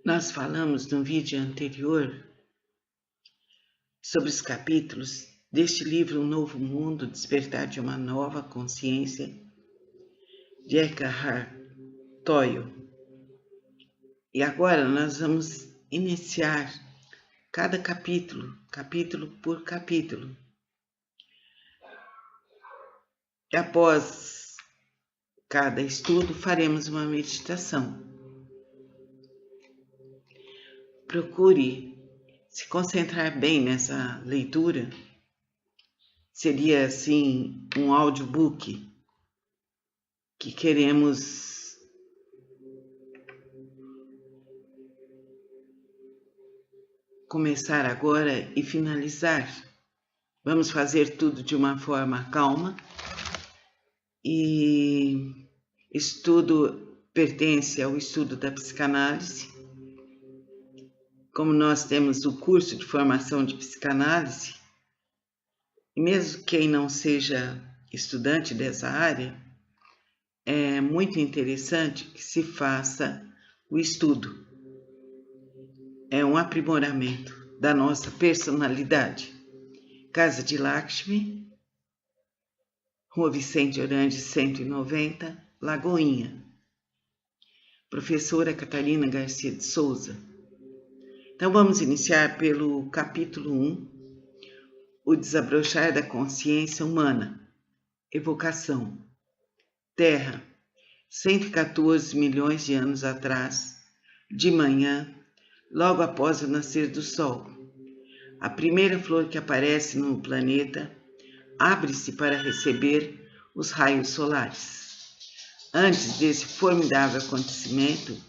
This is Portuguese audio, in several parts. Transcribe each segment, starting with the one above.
Nós falamos no vídeo anterior sobre os capítulos deste livro Um Novo Mundo, Despertar de uma Nova Consciência, de Eckhart Tolle. E agora nós vamos iniciar cada capítulo, capítulo por capítulo. E após cada estudo, faremos uma meditação. Procure se concentrar bem nessa leitura. Seria assim um audiobook que queremos começar agora e finalizar. Vamos fazer tudo de uma forma calma e estudo pertence ao estudo da psicanálise. Como nós temos o curso de formação de psicanálise, e mesmo quem não seja estudante dessa área, é muito interessante que se faça o estudo. É um aprimoramento da nossa personalidade. Casa de Lakshmi, Rua Vicente Orange, 190, Lagoinha. Professora Catarina Garcia de Souza. Então vamos iniciar pelo capítulo 1, o desabrochar da consciência humana, evocação. Terra, 114 milhões de anos atrás, de manhã, logo após o nascer do Sol. A primeira flor que aparece no planeta abre-se para receber os raios solares. Antes desse formidável acontecimento,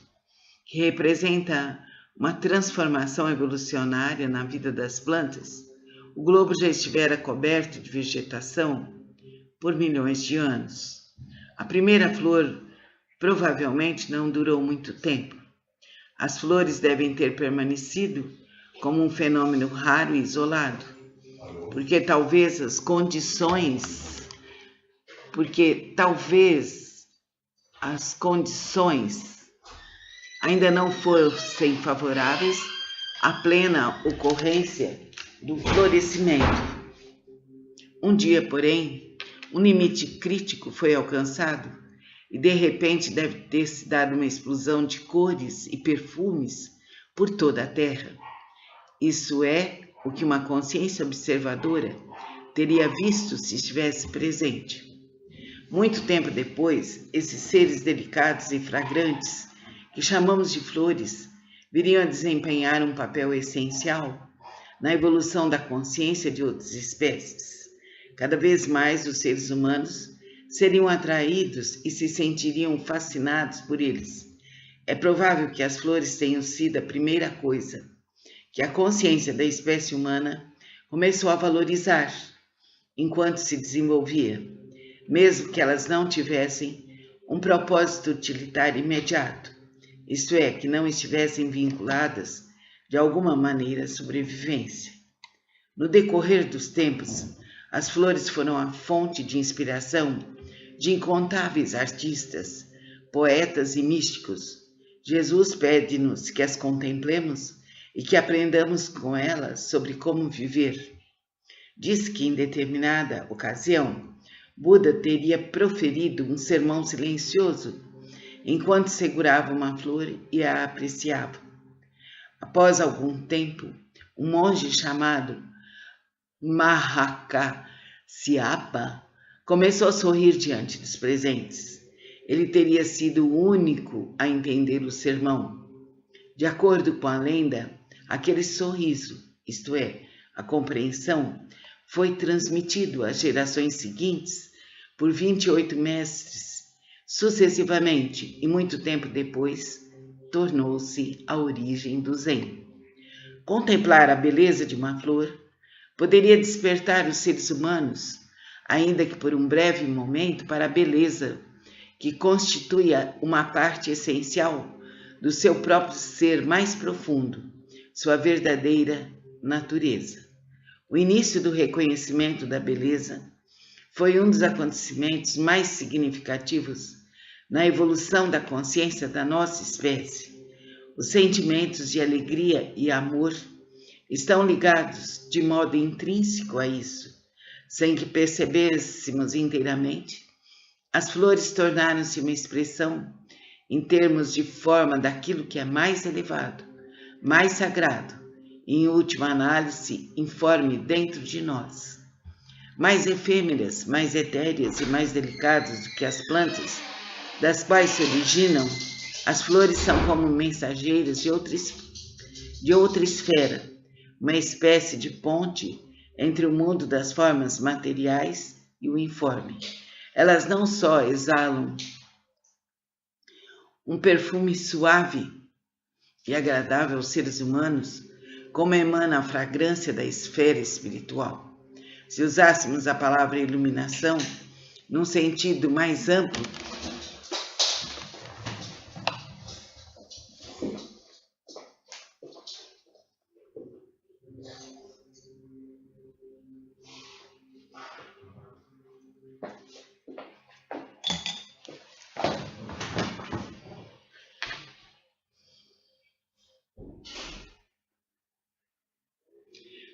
que representa uma transformação evolucionária na vida das plantas, o globo já estivera coberto de vegetação por milhões de anos. A primeira flor provavelmente não durou muito tempo. As flores devem ter permanecido como um fenômeno raro e isolado, porque talvez as condições ainda não fossem favoráveis à plena ocorrência do florescimento. Um dia, porém, um limite crítico foi alcançado e de repente deve ter se dado uma explosão de cores e perfumes por toda a Terra. Isso é o que uma consciência observadora teria visto se estivesse presente. Muito tempo depois, esses seres delicados e fragrantes que chamamos de flores, viriam a desempenhar um papel essencial na evolução da consciência de outras espécies. Cada vez mais os seres humanos seriam atraídos e se sentiriam fascinados por eles. É provável que as flores tenham sido a primeira coisa que a consciência da espécie humana começou a valorizar enquanto se desenvolvia, mesmo que elas não tivessem um propósito utilitário imediato. Isto é, que não estivessem vinculadas de alguma maneira à sobrevivência. No decorrer dos tempos, as flores foram a fonte de inspiração de incontáveis artistas, poetas e místicos. Jesus pede-nos que as contemplemos e que aprendamos com elas sobre como viver. Diz que em determinada ocasião, Buda teria proferido um sermão silencioso enquanto segurava uma flor e a apreciava. Após algum tempo, um monge chamado Mahakasyapa começou a sorrir diante dos presentes. Ele teria sido o único a entender o sermão. De acordo com a lenda, aquele sorriso, isto é, a compreensão, foi transmitido às gerações seguintes por 28 mestres, sucessivamente, e muito tempo depois, tornou-se a origem do Zen. Contemplar a beleza de uma flor poderia despertar os seres humanos, ainda que por um breve momento, para a beleza que constitui uma parte essencial do seu próprio ser mais profundo, sua verdadeira natureza. O início do reconhecimento da beleza foi um dos acontecimentos mais significativos na evolução da consciência da nossa espécie. Os sentimentos de alegria e amor estão ligados de modo intrínseco a isso. Sem que percebêssemos inteiramente, as flores tornaram-se uma expressão em termos de forma daquilo que é mais elevado, mais sagrado e, em última análise, informe dentro de nós. Mais efêmeras, mais etéreas e mais delicadas do que as plantas, das quais se originam, as flores são como mensageiras de outra esfera, uma espécie de ponte entre o mundo das formas materiais e o informe. Elas não só exalam um perfume suave e agradável aos seres humanos, como emana a fragrância da esfera espiritual. Se usássemos a palavra iluminação num sentido mais amplo,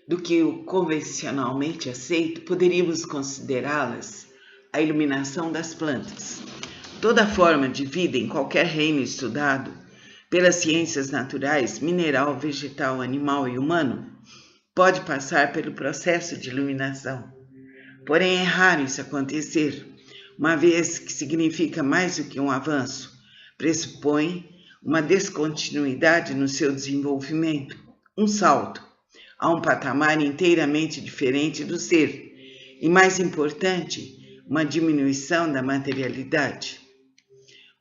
do que o convencionalmente aceito, poderíamos considerá-las a iluminação das plantas. Toda forma de vida em qualquer reino estudado pelas ciências naturais, mineral, vegetal, animal e humano, pode passar pelo processo de iluminação. Porém, é raro isso acontecer, uma vez que significa mais do que um avanço, pressupõe uma descontinuidade no seu desenvolvimento, um salto a um patamar inteiramente diferente do ser, e mais importante, uma diminuição da materialidade.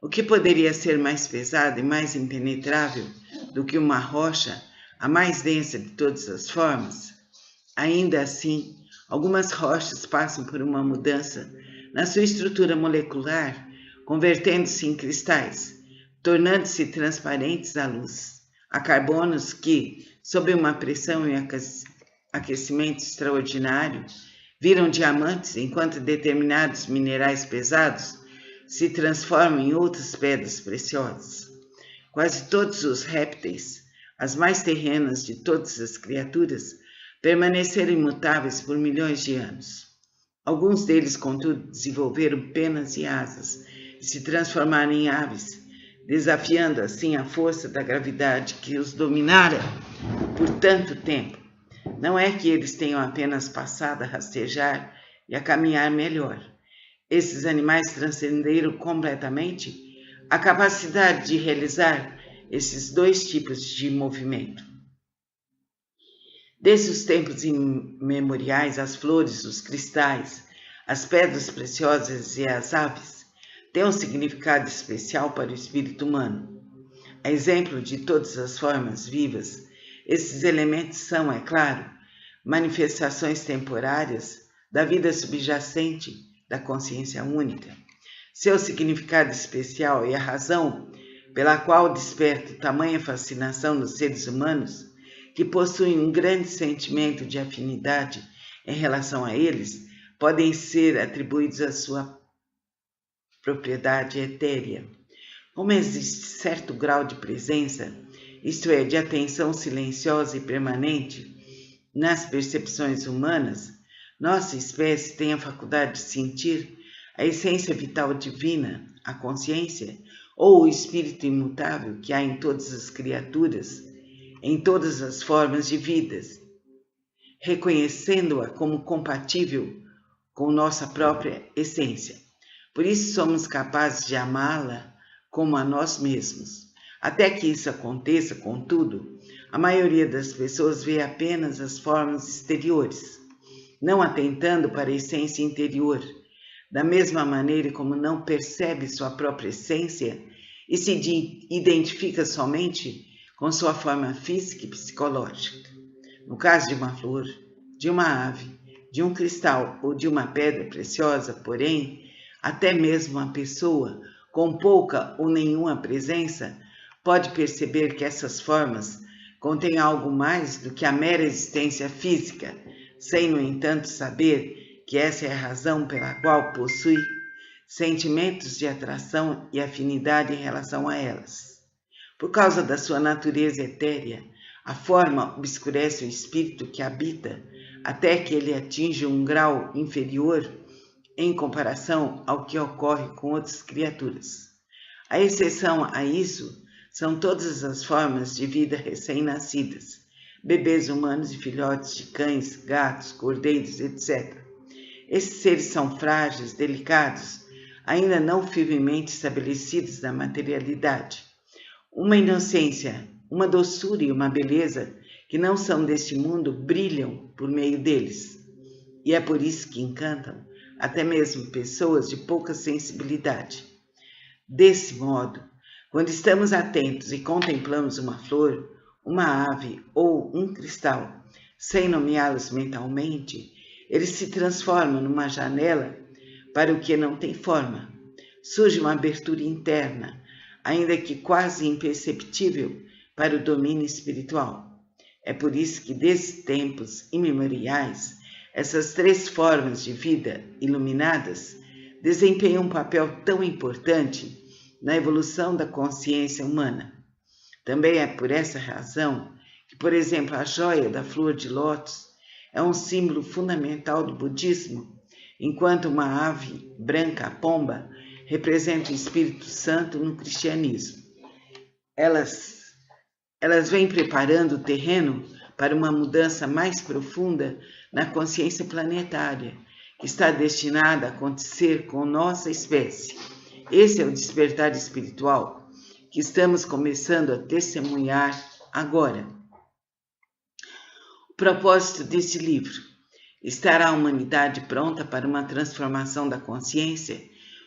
O que poderia ser mais pesado e mais impenetrável do que uma rocha, a mais densa de todas as formas? Ainda assim, algumas rochas passam por uma mudança na sua estrutura molecular, convertendo-se em cristais, tornando-se transparentes à luz. Há carbonos que, sob uma pressão e aquecimento extraordinário, viram diamantes, enquanto determinados minerais pesados se transformam em outras pedras preciosas. Quase todos os répteis, as mais terrenas de todas as criaturas, permaneceram imutáveis por milhões de anos. Alguns deles, contudo, desenvolveram penas e asas e se transformaram em aves, desafiando assim a força da gravidade que os dominara por tanto tempo. Não é que eles tenham apenas passado a rastejar e a caminhar melhor. Esses animais transcenderam completamente a capacidade de realizar esses dois tipos de movimento. Desde os tempos imemoriais, as flores, os cristais, as pedras preciosas e as aves têm um significado especial para o espírito humano. A exemplo de todas as formas vivas, esses elementos são, é claro, manifestações temporárias da vida subjacente da consciência única. Seu significado especial e a razão pela qual desperta tamanha fascinação nos seres humanos, que possuem um grande sentimento de afinidade em relação a eles, podem ser atribuídos à sua propriedade etérea. Como existe certo grau de presença, isto é, de atenção silenciosa e permanente, nas percepções humanas, nossa espécie tem a faculdade de sentir a essência vital divina, a consciência, ou o espírito imutável que há em todas as criaturas, em todas as formas de vidas, reconhecendo-a como compatível com nossa própria essência. Por isso somos capazes de amá-la como a nós mesmos. Até que isso aconteça, contudo, a maioria das pessoas vê apenas as formas exteriores, não atentando para a essência interior, da mesma maneira como não percebe sua própria essência e se identifica somente com sua forma física e psicológica. No caso de uma flor, de uma ave, de um cristal ou de uma pedra preciosa, porém, até mesmo uma pessoa com pouca ou nenhuma presença pode perceber que essas formas contêm algo mais do que a mera existência física, sem, no entanto, saber que essa é a razão pela qual possui sentimentos de atração e afinidade em relação a elas. Por causa da sua natureza etérea, a forma obscurece o espírito que habita até que ele atinja um grau inferior em comparação ao que ocorre com outras criaturas. A exceção a isso são todas as formas de vida recém-nascidas, bebês humanos e filhotes de cães, gatos, cordeiros, etc. Esses seres são frágeis, delicados, ainda não firmemente estabelecidos na materialidade. Uma inocência, uma doçura e uma beleza que não são deste mundo brilham por meio deles. E é por isso que encantam até mesmo pessoas de pouca sensibilidade. Desse modo, quando estamos atentos e contemplamos uma flor, uma ave ou um cristal, sem nomeá-los mentalmente, eles se transformam numa janela para o que não tem forma. Surge uma abertura interna, ainda que quase imperceptível para o domínio espiritual. É por isso que, desde tempos imemoriais, essas três formas de vida iluminadas desempenham um papel tão importante na evolução da consciência humana. Também é por essa razão que, por exemplo, a joia da flor de lótus é um símbolo fundamental do budismo, enquanto uma ave branca, a pomba, representa o Espírito Santo no cristianismo. Elas vêm preparando o terreno para uma mudança mais profunda na consciência planetária, que está destinada a acontecer com nossa espécie. Esse é o despertar espiritual que estamos começando a testemunhar agora. O propósito deste livro: estar a humanidade pronta para uma transformação da consciência,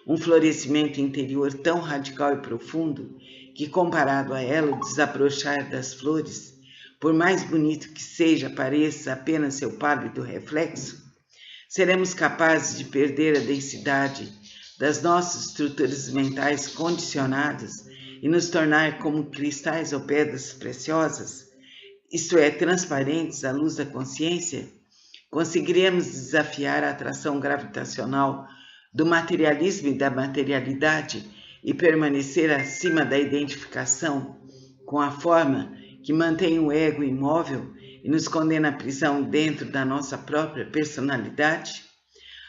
um florescimento interior tão radical e profundo que, comparado a ela, o desabrochar das flores, por mais bonito que seja, pareça apenas seu pálido reflexo, seremos capazes de perder a densidade das nossas estruturas mentais condicionadas e nos tornar como cristais ou pedras preciosas, isto é, transparentes à luz da consciência. Conseguiremos desafiar a atração gravitacional do materialismo e da materialidade e permanecer acima da identificação com a forma que mantém o ego imóvel e nos condena à prisão dentro da nossa própria personalidade?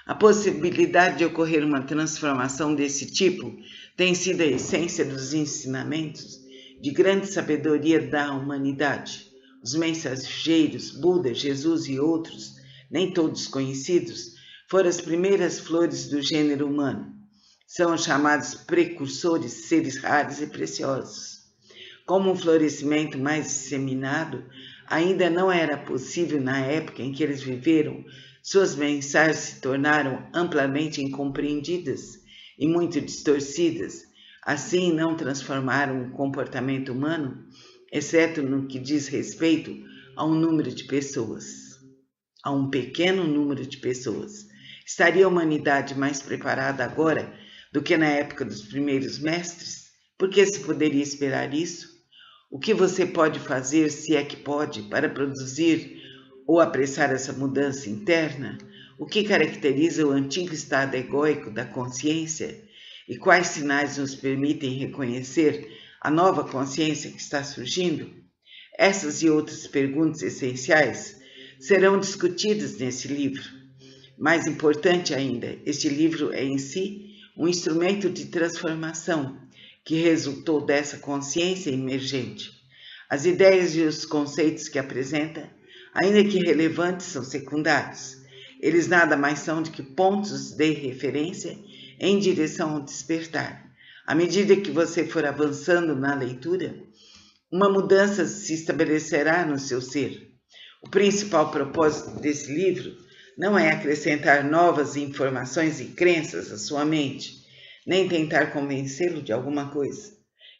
A possibilidade de ocorrer uma transformação desse tipo tem sido a essência dos ensinamentos de grande sabedoria da humanidade. Os mensageiros, Buda, Jesus e outros, nem todos conhecidos, foram as primeiras flores do gênero humano. São chamados precursores, seres raros e preciosos. Como um florescimento mais disseminado ainda não era possível na época em que eles viveram, suas mensagens se tornaram amplamente incompreendidas e muito distorcidas. Assim, não transformaram o comportamento humano, exceto no que diz respeito a um número de pessoas, a um pequeno número de pessoas. Estaria a humanidade mais preparada agora do que na época dos primeiros mestres? Por que se poderia esperar isso? O que você pode fazer, se é que pode, para produzir ou apressar essa mudança interna? O que caracteriza o antigo estado egóico da consciência? E quais sinais nos permitem reconhecer a nova consciência que está surgindo? Essas e outras perguntas essenciais serão discutidas nesse livro. Mais importante ainda, este livro é em si um instrumento de transformação que resultou dessa consciência emergente. As ideias e os conceitos que apresenta, ainda que relevantes, são secundários. Eles nada mais são do que pontos de referência em direção ao despertar. À medida que você for avançando na leitura, uma mudança se estabelecerá no seu ser. O principal propósito desse livro não é acrescentar novas informações e crenças à sua mente, nem tentar convencê-lo de alguma coisa,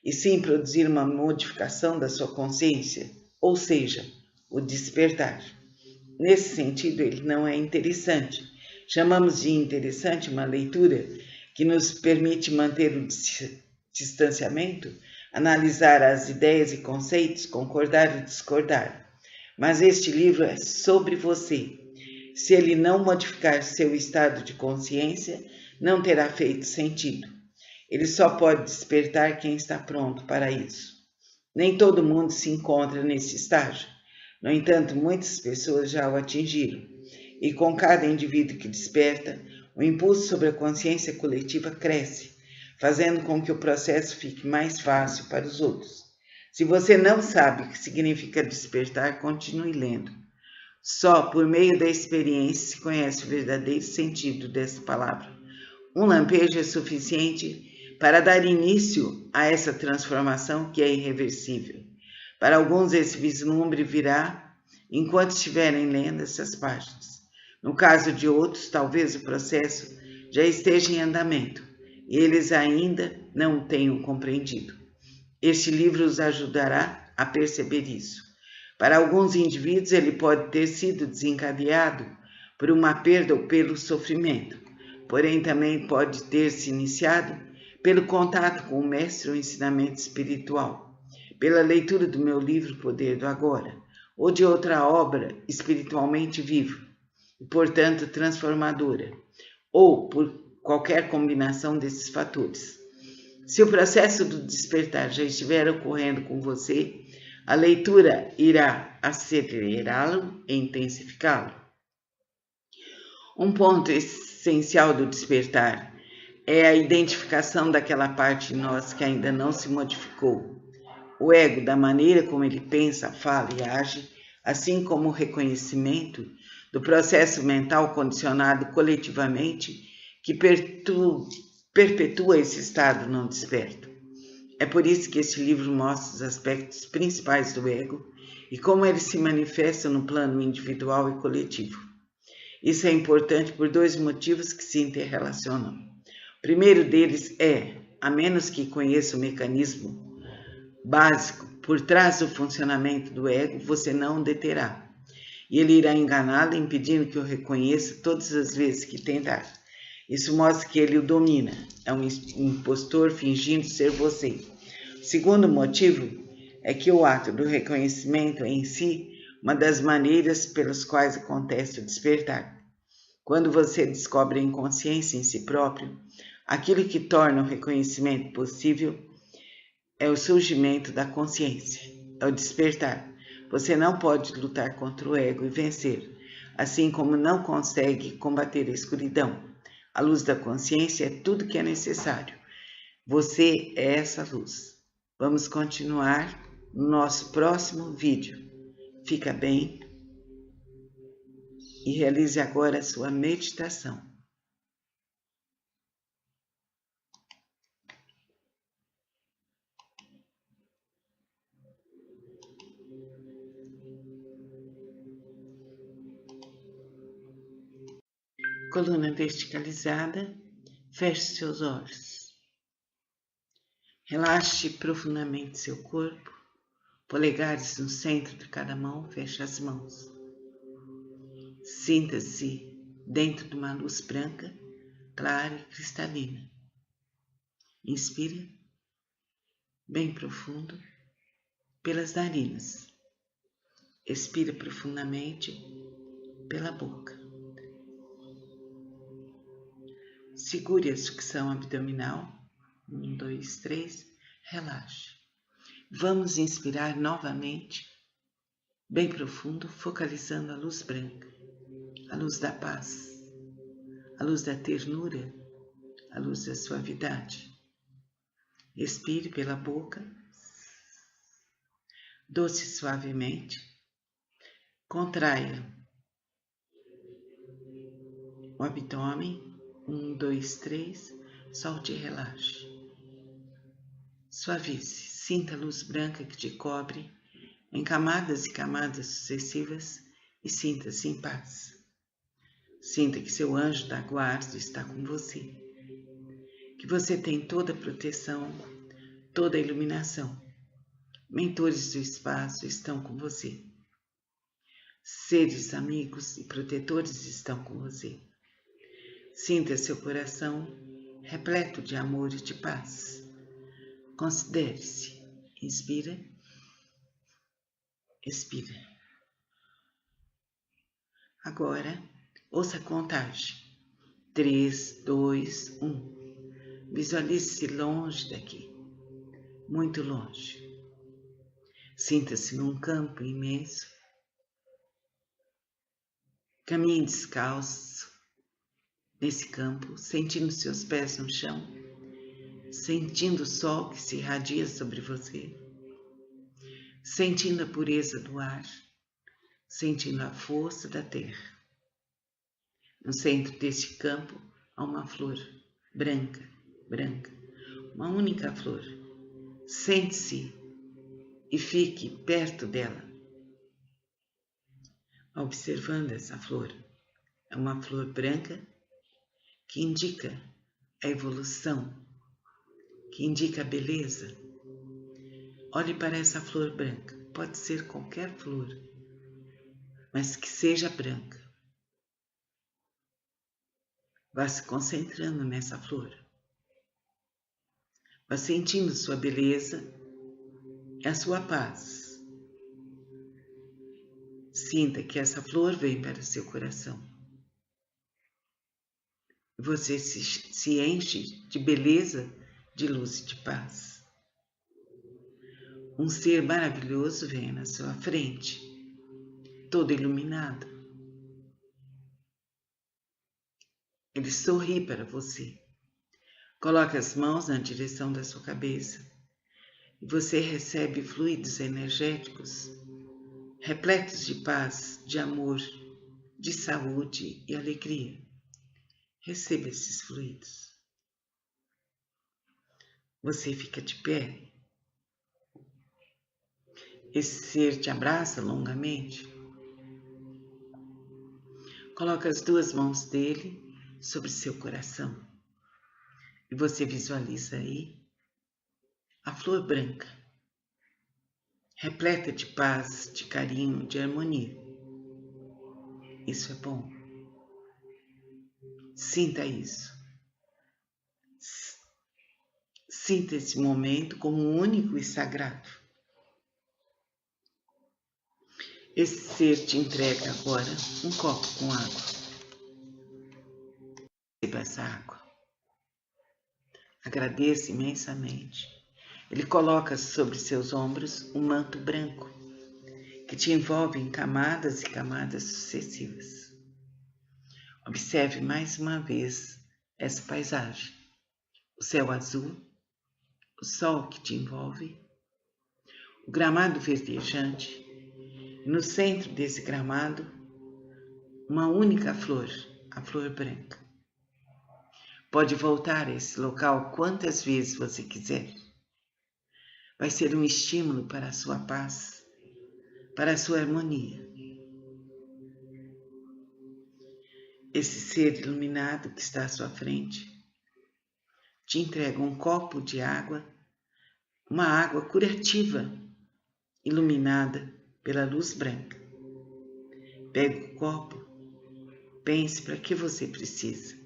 e sim produzir uma modificação da sua consciência, ou seja, o despertar. Nesse sentido, ele não é interessante. Chamamos de interessante uma leitura que nos permite manter o distanciamento, analisar as ideias e conceitos, concordar e discordar. Mas este livro é sobre você. Se ele não modificar seu estado de consciência, não terá feito sentido. Ele só pode despertar quem está pronto para isso. Nem todo mundo se encontra nesse estágio. No entanto, muitas pessoas já o atingiram. E com cada indivíduo que desperta, o impulso sobre a consciência coletiva cresce, fazendo com que o processo fique mais fácil para os outros. Se você não sabe o que significa despertar, continue lendo. Só por meio da experiência se conhece o verdadeiro sentido dessa palavra. Um lampejo é suficiente para dar início a essa transformação que é irreversível. Para alguns, esse vislumbre virá enquanto estiverem lendo essas páginas. No caso de outros, talvez o processo já esteja em andamento e eles ainda não o tenham compreendido. Este livro os ajudará a perceber isso. Para alguns indivíduos, ele pode ter sido desencadeado por uma perda ou pelo sofrimento, porém também pode ter se iniciado pelo contato com o mestre ou ensinamento espiritual, pela leitura do meu livro Poder do Agora, ou de outra obra espiritualmente viva, e portanto transformadora, ou por qualquer combinação desses fatores. Se o processo do despertar já estiver ocorrendo com você, a leitura irá acelerá-lo e intensificá-lo. Um ponto essencial do despertar é a identificação daquela parte de nós que ainda não se modificou. O ego, da maneira como ele pensa, fala e age, assim como o reconhecimento do processo mental condicionado coletivamente que perpetua esse estado não desperto. É por isso que este livro mostra os aspectos principais do ego e como ele se manifesta no plano individual e coletivo. Isso é importante por dois motivos que se interrelacionam. O primeiro deles é, a menos que conheça o mecanismo básico por trás do funcionamento do ego, você não o deterá. E ele irá enganá-lo, impedindo que o reconheça todas as vezes que tentar. Isso mostra que ele o domina, é um impostor fingindo ser você. O segundo motivo é que o ato do reconhecimento é em si uma das maneiras pelas quais acontece o despertar. Quando você descobre a inconsciência em si próprio, aquilo que torna o reconhecimento possível é o surgimento da consciência, é o despertar. Você não pode lutar contra o ego e vencer, assim como não consegue combater a escuridão. A luz da consciência é tudo que é necessário. Você é essa luz. Vamos continuar no nosso próximo vídeo. Fica bem e realize agora a sua meditação. Coluna verticalizada, feche seus olhos. Relaxe profundamente seu corpo, polegares no centro de cada mão, feche as mãos. Sinta-se dentro de uma luz branca, clara e cristalina. Inspire bem profundo pelas narinas. Expire profundamente pela boca. Segure a sucção abdominal. 1, 2, 3. Relaxe. Vamos inspirar novamente, bem profundo, focalizando a luz branca, a luz da paz, a luz da ternura, a luz da suavidade. Expire pela boca, doce e suavemente. Contraia o abdômen. 1, 2, 3. Solte e relaxe. Suavize. Sinta a luz branca que te cobre em camadas e camadas sucessivas e sinta-se em paz. Sinta que seu anjo da guarda está com você, que você tem toda a proteção, toda a iluminação. Mentores do espaço estão com você. Seres amigos e protetores estão com você. Sinta seu coração repleto de amor e de paz. Considere-se. Inspira. Expira. Agora, ouça a contagem. 3, 2, 1. Visualize-se longe daqui. Muito longe. Sinta-se num campo imenso. Caminhe descalço nesse campo, sentindo seus pés no chão, sentindo o sol que se irradia sobre você, sentindo a pureza do ar, sentindo a força da terra. No centro deste campo há uma flor branca, uma única flor. Sente-se e fique perto dela, observando essa flor. É uma flor branca que indica a evolução, que indica a beleza. Olhe para essa flor branca, pode ser qualquer flor, mas que seja branca. Vá se concentrando nessa flor. Vá sentindo sua beleza e a sua paz. Sinta que essa flor vem para o seu coração. Você se enche de beleza, de luz e de paz. Um ser maravilhoso vem na sua frente, todo iluminado. Ele sorri para você. Coloca as mãos na direção da sua cabeça e você recebe fluidos energéticos repletos de paz, de amor, de saúde e alegria. Receba esses fluidos. Você fica de pé. Esse ser te abraça longamente. Coloca as duas mãos dele sobre seu coração. E você visualiza aí a flor branca, repleta de paz, de carinho, de harmonia. Isso é bom. Sinta isso. Sinta esse momento como único e sagrado. Esse ser te entrega agora um copo com água. Receba essa água. Agradeça imensamente. Ele coloca sobre seus ombros um manto branco que te envolve em camadas e camadas sucessivas. Observe mais uma vez essa paisagem. O céu azul, o sol que te envolve, o gramado verdejante, e no centro desse gramado, uma única flor, a flor branca. Pode voltar a esse local quantas vezes você quiser. Vai ser um estímulo para a sua paz, para a sua harmonia. Esse ser iluminado que está à sua frente te entrega um copo de água, uma água curativa, iluminada pela luz branca. Pegue o copo, pense para que você precisa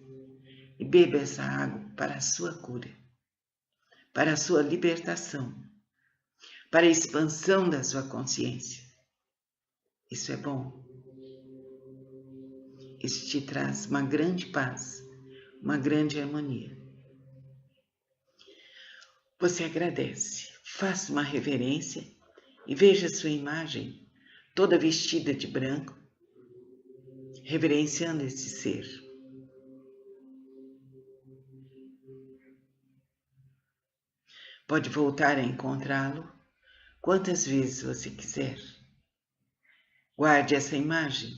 e beba essa água para a sua cura, para a sua libertação, para a expansão da sua consciência. Isso é bom. Isso te traz uma grande paz, uma grande harmonia. Você agradece, faça uma reverência e veja sua imagem toda vestida de branco, reverenciando esse ser. Pode voltar a encontrá-lo quantas vezes você quiser. Guarde essa imagem.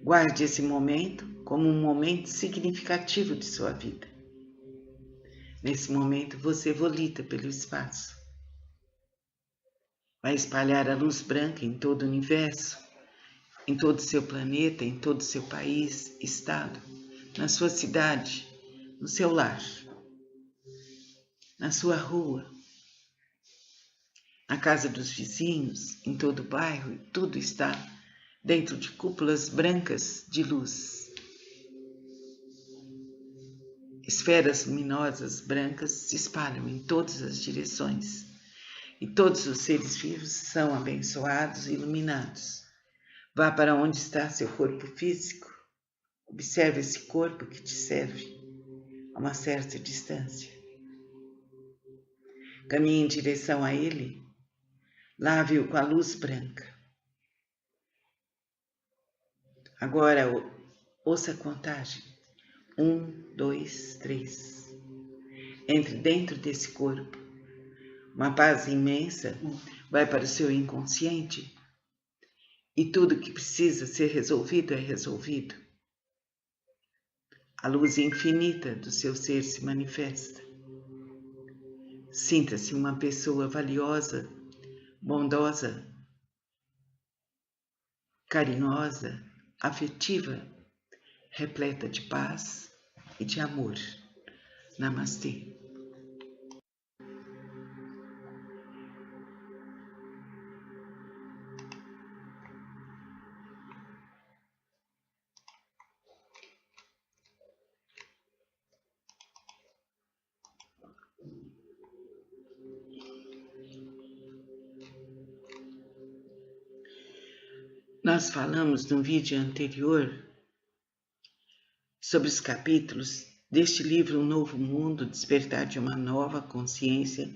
Guarde esse momento como um momento significativo de sua vida. Nesse momento você volita pelo espaço. Vai espalhar a luz branca em todo o universo, em todo o seu planeta, em todo o seu país, estado, na sua cidade, no seu lar, na sua rua, na casa dos vizinhos, em todo o bairro, e tudo está dentro de cúpulas brancas de luz. Esferas luminosas brancas se espalham em todas as direções e todos os seres vivos são abençoados e iluminados. Vá para onde está seu corpo físico. Observe esse corpo que te serve a uma certa distância. Caminhe em direção a ele Lave-o com a luz branca. Agora, ouça a contagem. 1, 2, 3. Entre dentro desse corpo. Uma paz imensa vai para o seu inconsciente e tudo que precisa ser resolvido é resolvido. A luz infinita do seu ser se manifesta. Sinta-se uma pessoa valiosa, bondosa, carinhosa, afetiva, repleta de paz e de amor. Namastê. Nós falamos no vídeo anterior sobre os capítulos deste livro Um Novo Mundo, Despertar de uma Nova Consciência,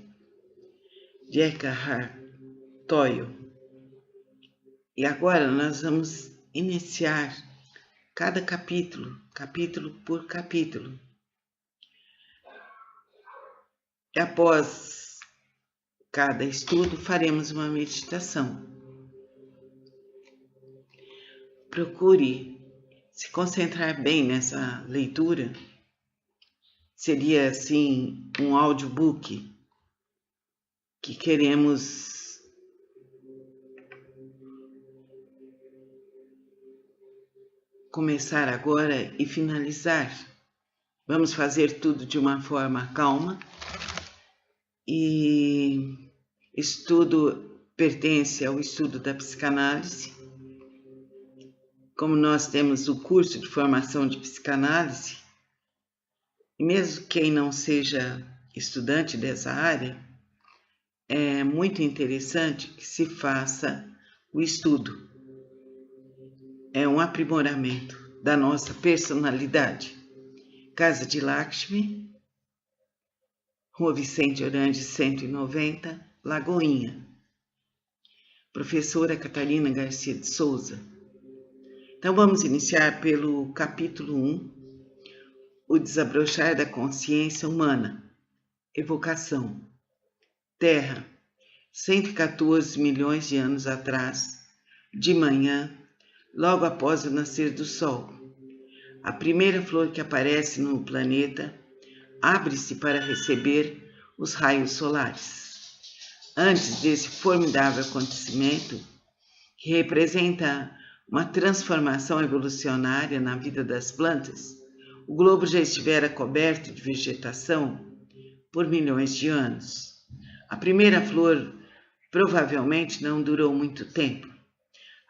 de Eckhart Tolle. E agora nós vamos iniciar cada capítulo, capítulo por capítulo. E após cada estudo faremos uma meditação. Procure se concentrar bem nessa leitura. Seria assim um audiobook que queremos começar agora e finalizar. Vamos fazer tudo de uma forma calma e estudo pertence ao estudo da psicanálise. Como nós temos o curso de formação de psicanálise, e mesmo quem não seja estudante dessa área, é muito interessante que se faça o estudo. É um aprimoramento da nossa personalidade. Casa de Lakshmi, Rua Vicente Orange, 190, Lagoinha. Professora Catarina Garcia de Souza. Então vamos iniciar pelo capítulo 1, o desabrochar da consciência humana, evocação. Terra, 114 milhões de anos atrás, de manhã, logo após o nascer do Sol. A primeira flor que aparece no planeta abre-se para receber os raios solares. Antes desse formidável acontecimento, que representa uma transformação evolucionária na vida das plantas, o globo já estivera coberto de vegetação por milhões de anos. A primeira flor provavelmente não durou muito tempo.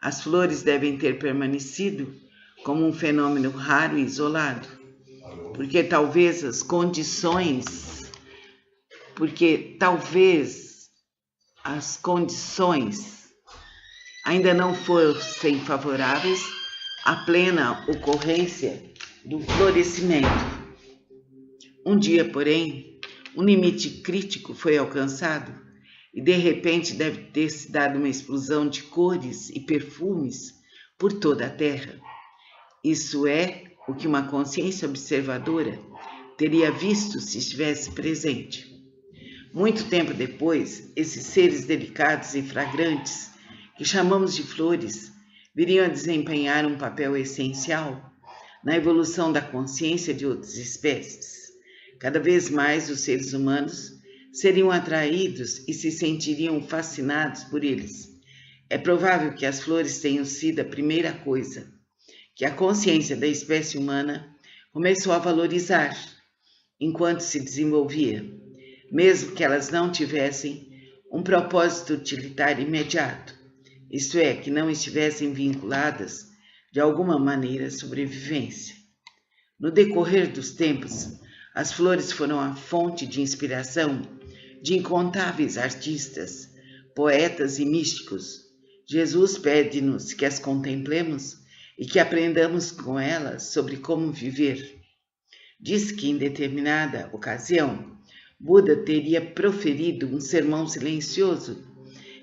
As flores devem ter permanecido como um fenômeno raro e isolado, porque talvez as condições ainda não fossem favoráveis à plena ocorrência do florescimento. Um dia, porém, um limite crítico foi alcançado e de repente deve ter se dado uma explosão de cores e perfumes por toda a Terra. Isso é o que uma consciência observadora teria visto se estivesse presente. Muito tempo depois, esses seres delicados e fragrantes, que chamamos de flores, viriam a desempenhar um papel essencial na evolução da consciência de outras espécies. Cada vez mais os seres humanos seriam atraídos e se sentiriam fascinados por eles. É provável que as flores tenham sido a primeira coisa que a consciência da espécie humana começou a valorizar enquanto se desenvolvia, mesmo que elas não tivessem um propósito utilitário imediato. Isto é, que não estivessem vinculadas de alguma maneira à sobrevivência. No decorrer dos tempos, as flores foram a fonte de inspiração de incontáveis artistas, poetas e místicos. Jesus pede-nos que as contemplemos e que aprendamos com elas sobre como viver. Diz que em determinada ocasião, Buda teria proferido um sermão silencioso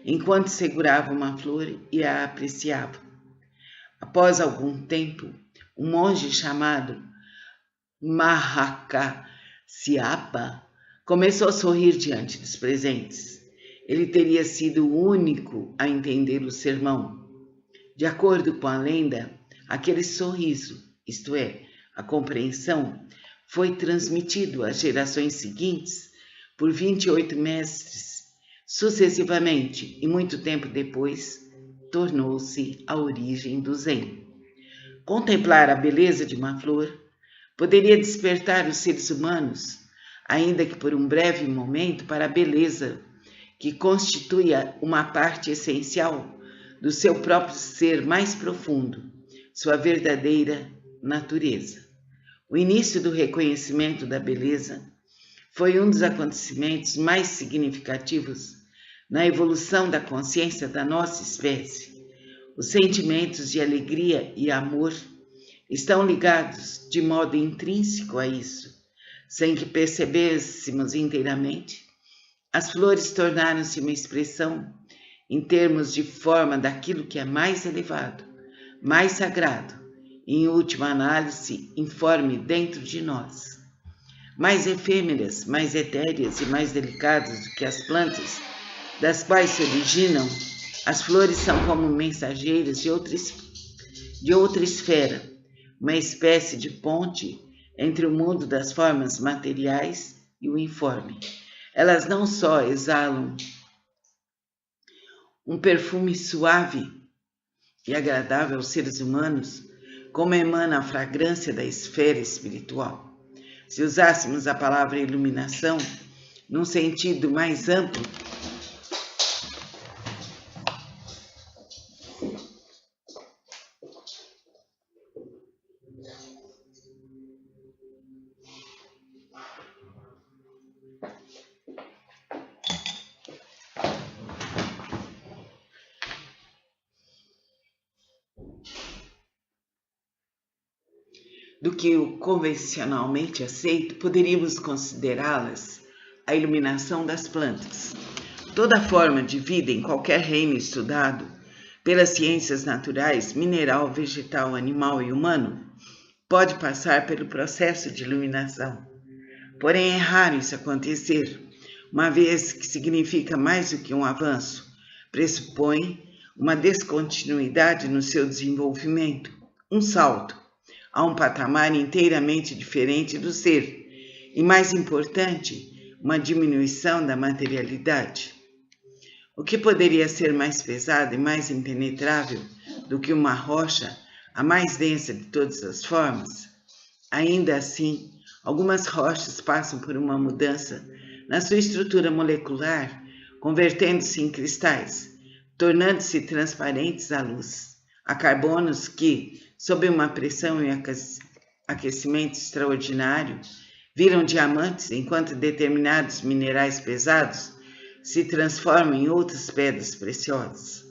enquanto segurava uma flor e a apreciava. Após algum tempo, um monge chamado Mahakasyapa começou a sorrir diante dos presentes. Ele teria sido o único a entender o sermão. De acordo com a lenda, aquele sorriso, isto é, a compreensão, foi transmitido às gerações seguintes por 28 mestres, sucessivamente, e muito tempo depois, tornou-se a origem do Zen. Contemplar a beleza de uma flor poderia despertar os seres humanos, ainda que por um breve momento, para a beleza, que constitui uma parte essencial do seu próprio ser mais profundo, sua verdadeira natureza. O início do reconhecimento da beleza foi um dos acontecimentos mais significativos na evolução da consciência da nossa espécie. Os sentimentos de alegria e amor estão ligados de modo intrínseco a isso. Sem que percebêssemos inteiramente, as flores tornaram-se uma expressão em termos de forma daquilo que é mais elevado, mais sagrado e, em última análise, informe dentro de nós. Mais efêmeras, mais etéreas e mais delicadas do que as plantas das quais se originam, as flores são como mensageiras de outra esfera, uma espécie de ponte entre o mundo das formas materiais e o informe. Elas não só exalam um perfume suave e agradável aos seres humanos, como emana a fragrância da esfera espiritual. Se usássemos a palavra iluminação num sentido mais amplo, do que o convencionalmente aceito, poderíamos considerá-las a iluminação das plantas. Toda forma de vida em qualquer reino estudado pelas ciências naturais, mineral, vegetal, animal e humano, pode passar pelo processo de iluminação. Porém, é raro isso acontecer, uma vez que significa mais do que um avanço, pressupõe uma descontinuidade no seu desenvolvimento, um salto a um patamar inteiramente diferente do ser, e mais importante, uma diminuição da materialidade. O que poderia ser mais pesado e mais impenetrável do que uma rocha, a mais densa de todas as formas? Ainda assim, algumas rochas passam por uma mudança na sua estrutura molecular, convertendo-se em cristais, tornando-se transparentes à luz. Há carbonos que, sob uma pressão e aquecimento extraordinário, viram diamantes, enquanto determinados minerais pesados se transformam em outras pedras preciosas.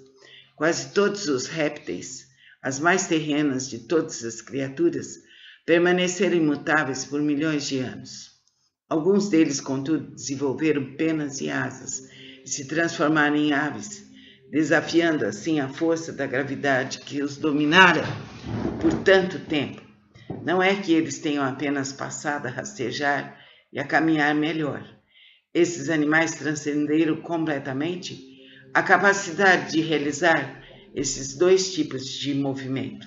Quase todos os répteis, as mais terrenas de todas as criaturas, permaneceram imutáveis por milhões de anos. Alguns deles, contudo, desenvolveram penas e asas e se transformaram em aves, desafiando assim a força da gravidade que os dominara por tanto tempo. Não é que eles tenham apenas passado a rastejar e a caminhar melhor. Esses animais transcenderam completamente a capacidade de realizar esses dois tipos de movimento.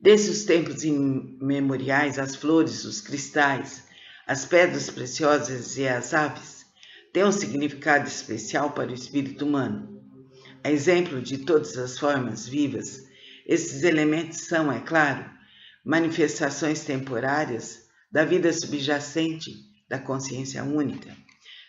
Desde os tempos imemoriais, as flores, os cristais, as pedras preciosas e as aves têm um significado especial para o espírito humano. A exemplo de todas as formas vivas, esses elementos são, é claro, manifestações temporárias da vida subjacente da consciência única.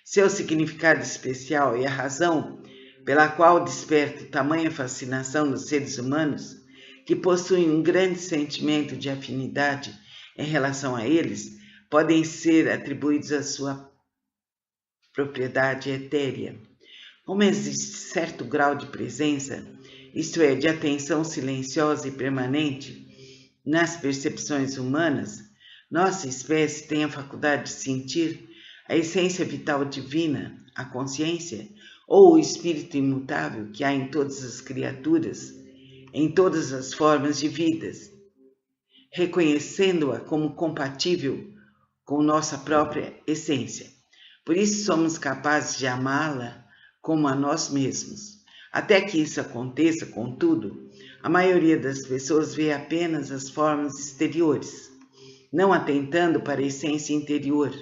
Seu significado especial e a razão pela qual desperta tamanha fascinação nos seres humanos, que possuem um grande sentimento de afinidade em relação a eles, podem ser atribuídos à sua propriedade etérea. Como existe certo grau de presença, isto é, de atenção silenciosa e permanente, nas percepções humanas, nossa espécie tem a faculdade de sentir a essência vital divina, a consciência, ou o espírito imutável que há em todas as criaturas, em todas as formas de vidas, reconhecendo-a como compatível com nossa própria essência. Por isso somos capazes de amá-la como a nós mesmos. Até que isso aconteça, contudo, a maioria das pessoas vê apenas as formas exteriores, não atentando para a essência interior,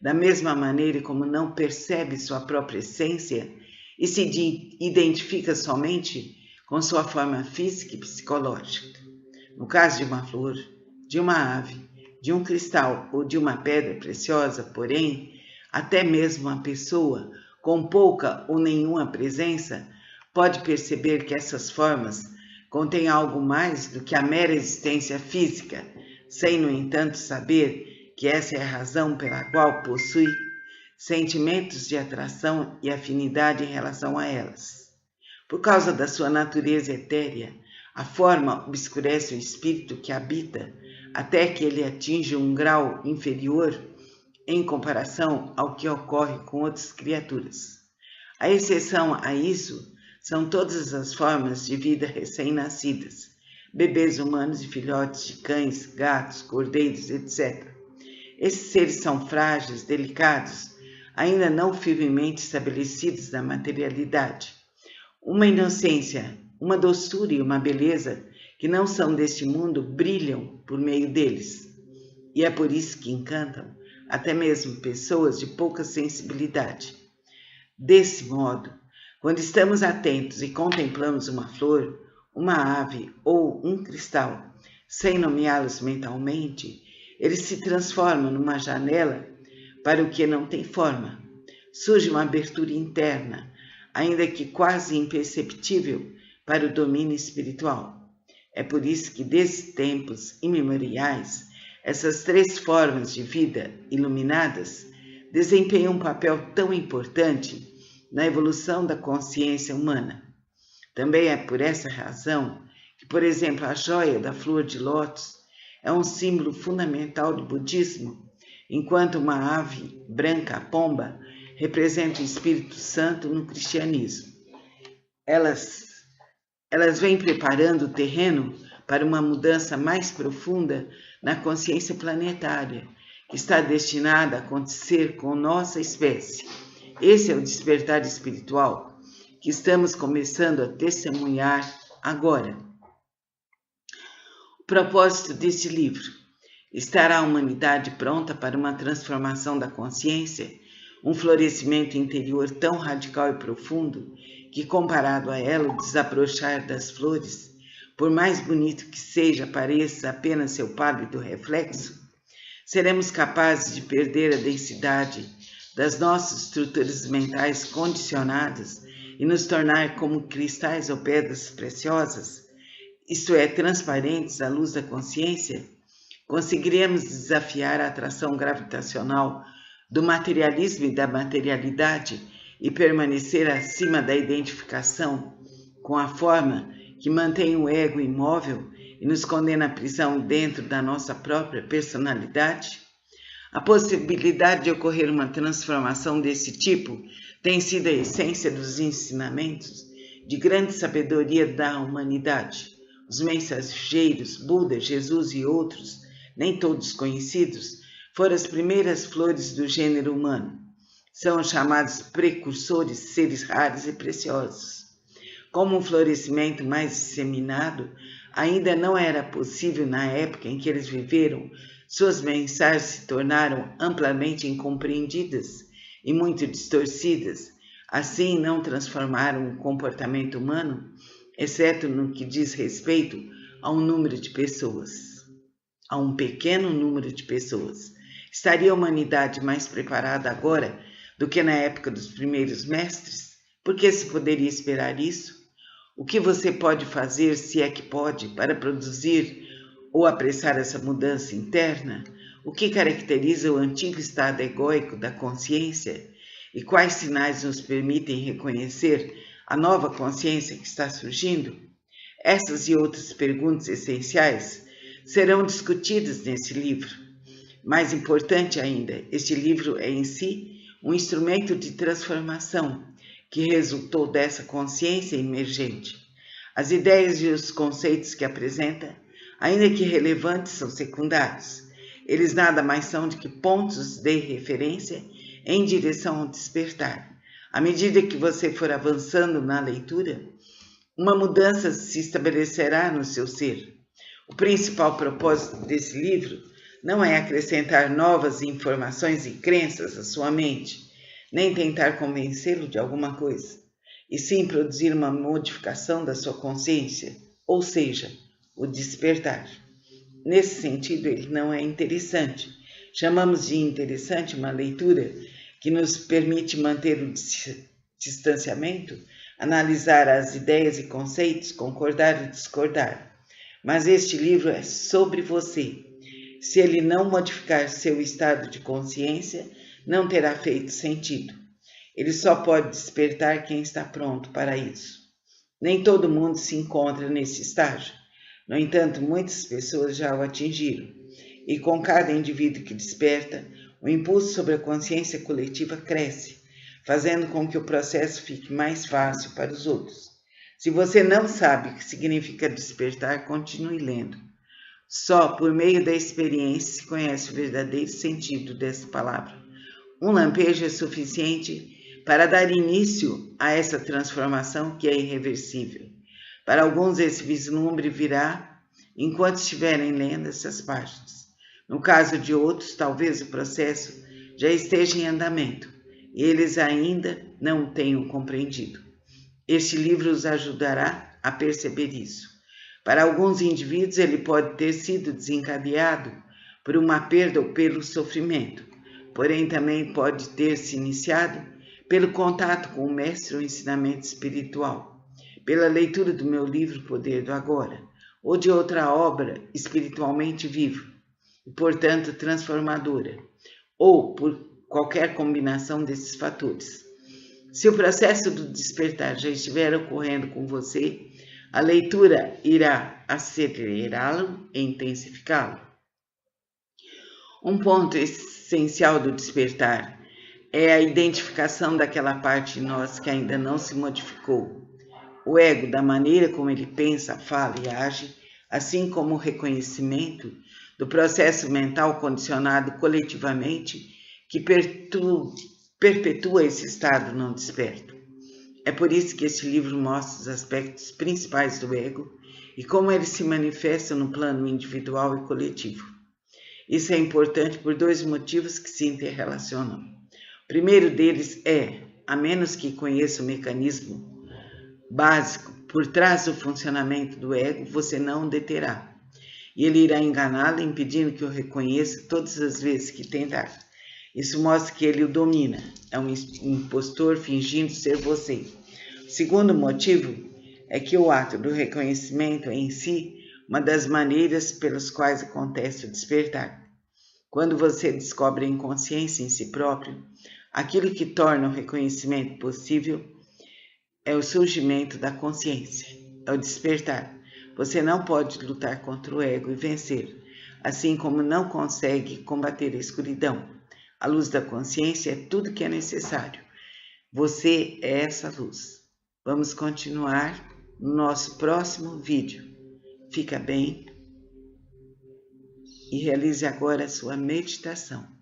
da mesma maneira como não percebe sua própria essência e se identifica somente com sua forma física e psicológica. No caso de uma flor, de uma ave, de um cristal ou de uma pedra preciosa, porém, até mesmo uma pessoa com pouca ou nenhuma presença pode perceber que essas formas contêm algo mais do que a mera existência física, sem, no entanto, saber que essa é a razão pela qual possui sentimentos de atração e afinidade em relação a elas. Por causa da sua natureza etérea, a forma obscurece o espírito que habita até que ele atinja um grau inferior em comparação ao que ocorre com outras criaturas. A exceção a isso são todas as formas de vida recém-nascidas, bebês humanos e filhotes de cães, gatos, cordeiros, etc. Esses seres são frágeis, delicados, ainda não firmemente estabelecidos na materialidade. Uma inocência, uma doçura e uma beleza que não são deste mundo brilham por meio deles. E é por isso que encantam até mesmo pessoas de pouca sensibilidade. Desse modo, quando estamos atentos e contemplamos uma flor, uma ave ou um cristal, sem nomeá-los mentalmente, eles se transformam numa janela para o que não tem forma. Surge uma abertura interna, ainda que quase imperceptível para o domínio espiritual. É por isso que, desde tempos imemoriais, essas três formas de vida iluminadas desempenham um papel tão importante na evolução da consciência humana. Também é por essa razão que, por exemplo, a joia da flor de lótus é um símbolo fundamental do budismo, enquanto uma ave branca, a pomba, representa o Espírito Santo no cristianismo. Elas vêm preparando o terreno para uma mudança mais profunda na consciência planetária, que está destinada a acontecer com nossa espécie. Esse é o despertar espiritual que estamos começando a testemunhar agora. O propósito deste livro: estar a humanidade pronta para uma transformação da consciência, um florescimento interior tão radical e profundo que, comparado a ela, o desabrochar das flores, por mais bonito que seja, pareça apenas seu pálido reflexo, seremos capazes de perder a densidade das nossas estruturas mentais condicionadas e nos tornar como cristais ou pedras preciosas, isto é, transparentes à luz da consciência. Conseguiremos desafiar a atração gravitacional do materialismo e da materialidade e permanecer acima da identificação com a forma que mantém o ego imóvel e nos condena à prisão dentro da nossa própria personalidade? A possibilidade de ocorrer uma transformação desse tipo tem sido a essência dos ensinamentos de grande sabedoria da humanidade. Os mensageiros, Buda, Jesus e outros, nem todos conhecidos, foram as primeiras flores do gênero humano. São os chamados precursores, seres raros e preciosos. Como um florescimento mais disseminado ainda não era possível na época em que eles viveram, suas mensagens se tornaram amplamente incompreendidas e muito distorcidas. Assim, não transformaram o comportamento humano, exceto no que diz respeito a um número de pessoas, a um pequeno número de pessoas. Estaria a humanidade mais preparada agora do que na época dos primeiros mestres? Por que se poderia esperar isso? O que você pode fazer, se é que pode, para produzir ou apressar essa mudança interna? O que caracteriza o antigo estado egóico da consciência? E quais sinais nos permitem reconhecer a nova consciência que está surgindo? Essas e outras perguntas essenciais serão discutidas nesse livro. Mais importante ainda, este livro é em si um instrumento de transformação que resultou dessa consciência emergente. As ideias e os conceitos que apresenta, ainda que relevantes, são secundários. Eles nada mais são do que pontos de referência em direção ao despertar. À medida que você for avançando na leitura, uma mudança se estabelecerá no seu ser. O principal propósito desse livro não é acrescentar novas informações e crenças à sua mente, nem tentar convencê-lo de alguma coisa, e sim produzir uma modificação da sua consciência, ou seja, o despertar. Nesse sentido, ele não é interessante. Chamamos de interessante uma leitura que nos permite manter o distanciamento, analisar as ideias e conceitos, concordar e discordar. Mas este livro é sobre você. Se ele não modificar seu estado de consciência, não terá feito sentido. Ele só pode despertar quem está pronto para isso. Nem todo mundo se encontra nesse estágio. No entanto, muitas pessoas já o atingiram. E com cada indivíduo que desperta, o impulso sobre a consciência coletiva cresce, fazendo com que o processo fique mais fácil para os outros. Se você não sabe o que significa despertar, continue lendo. Só por meio da experiência se conhece o verdadeiro sentido dessa palavra. Um lampejo é suficiente para dar início a essa transformação que é irreversível. Para alguns, esse vislumbre virá enquanto estiverem lendo essas páginas. No caso de outros, talvez o processo já esteja em andamento e eles ainda não o tenham compreendido. Este livro os ajudará a perceber isso. Para alguns indivíduos, ele pode ter sido desencadeado por uma perda ou pelo sofrimento, porém também pode ter se iniciado pelo contato com o mestre ou ensinamento espiritual, pela leitura do meu livro Poder do Agora, ou de outra obra espiritualmente viva, e portanto transformadora, ou por qualquer combinação desses fatores. Se o processo do despertar já estiver ocorrendo com você, a leitura irá acelerá-lo e intensificá-lo. Um ponto essencial do despertar é a identificação daquela parte de nós que ainda não se modificou. O ego, da maneira como ele pensa, fala e age, assim como o reconhecimento do processo mental condicionado coletivamente que perpetua esse estado não desperto. É por isso que este livro mostra os aspectos principais do ego e como ele se manifesta no plano individual e coletivo. Isso é importante por dois motivos que se interrelacionam. O primeiro deles é, a menos que conheça o mecanismo básico por trás do funcionamento do ego, você não o deterá. E ele irá enganá-lo, impedindo que o reconheça todas as vezes que tentar. Isso mostra que ele o domina, é um impostor fingindo ser você. O segundo motivo é que o ato do reconhecimento é em si uma das maneiras pelas quais acontece o despertar. Quando você descobre a inconsciência em si próprio, aquilo que torna o reconhecimento possível é o surgimento da consciência, é o despertar. Você não pode lutar contra o ego e vencer, assim como não consegue combater a escuridão. A luz da consciência é tudo que é necessário. Você é essa luz. Vamos continuar no nosso próximo vídeo. Fica bem e realize agora a sua meditação.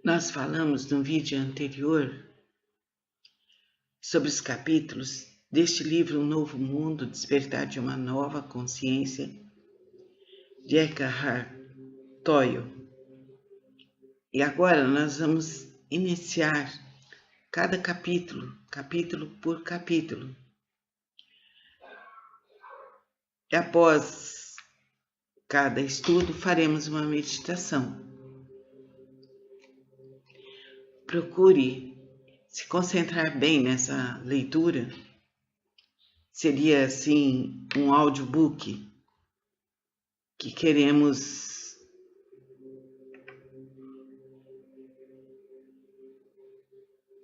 Nós falamos no vídeo anterior sobre os capítulos deste livro Um Novo Mundo, Despertar de uma Nova Consciência, de Eckhart Tolle. E agora nós vamos iniciar cada capítulo, capítulo por capítulo. E após cada estudo faremos uma meditação. procure se concentrar bem nessa leitura. Seria assim um audiobook que queremos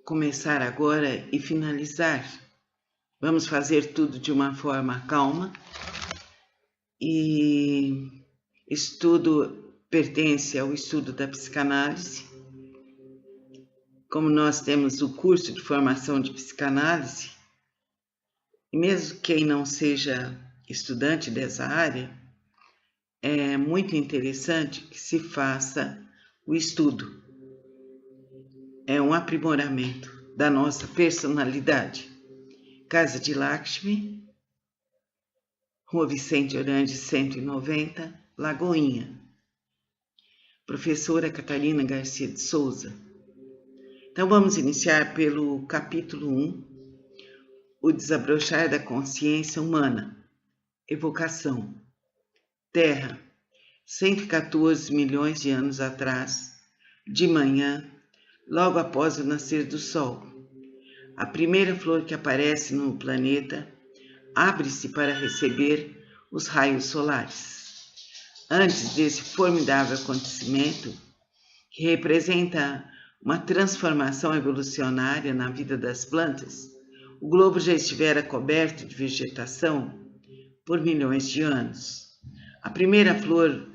começar agora e finalizar. Vamos fazer tudo de uma forma calma e estudo pertence ao estudo da psicanálise. Como nós temos o curso de formação de psicanálise, e mesmo quem não seja estudante dessa área, é muito interessante que se faça o estudo. É um aprimoramento da nossa personalidade. Casa de Lakshmi, Rua Vicente Orange, 190, Lagoinha. Professora Catarina Garcia de Souza. Então vamos iniciar pelo capítulo 1, o desabrochar da consciência humana. Evocação. Terra, 114 milhões de anos atrás, de manhã, logo após o nascer do Sol. A primeira flor que aparece no planeta abre-se para receber os raios solares. Antes desse formidável acontecimento, que representa uma transformação evolucionária na vida das plantas, o globo já estivera coberto de vegetação por milhões de anos. A primeira flor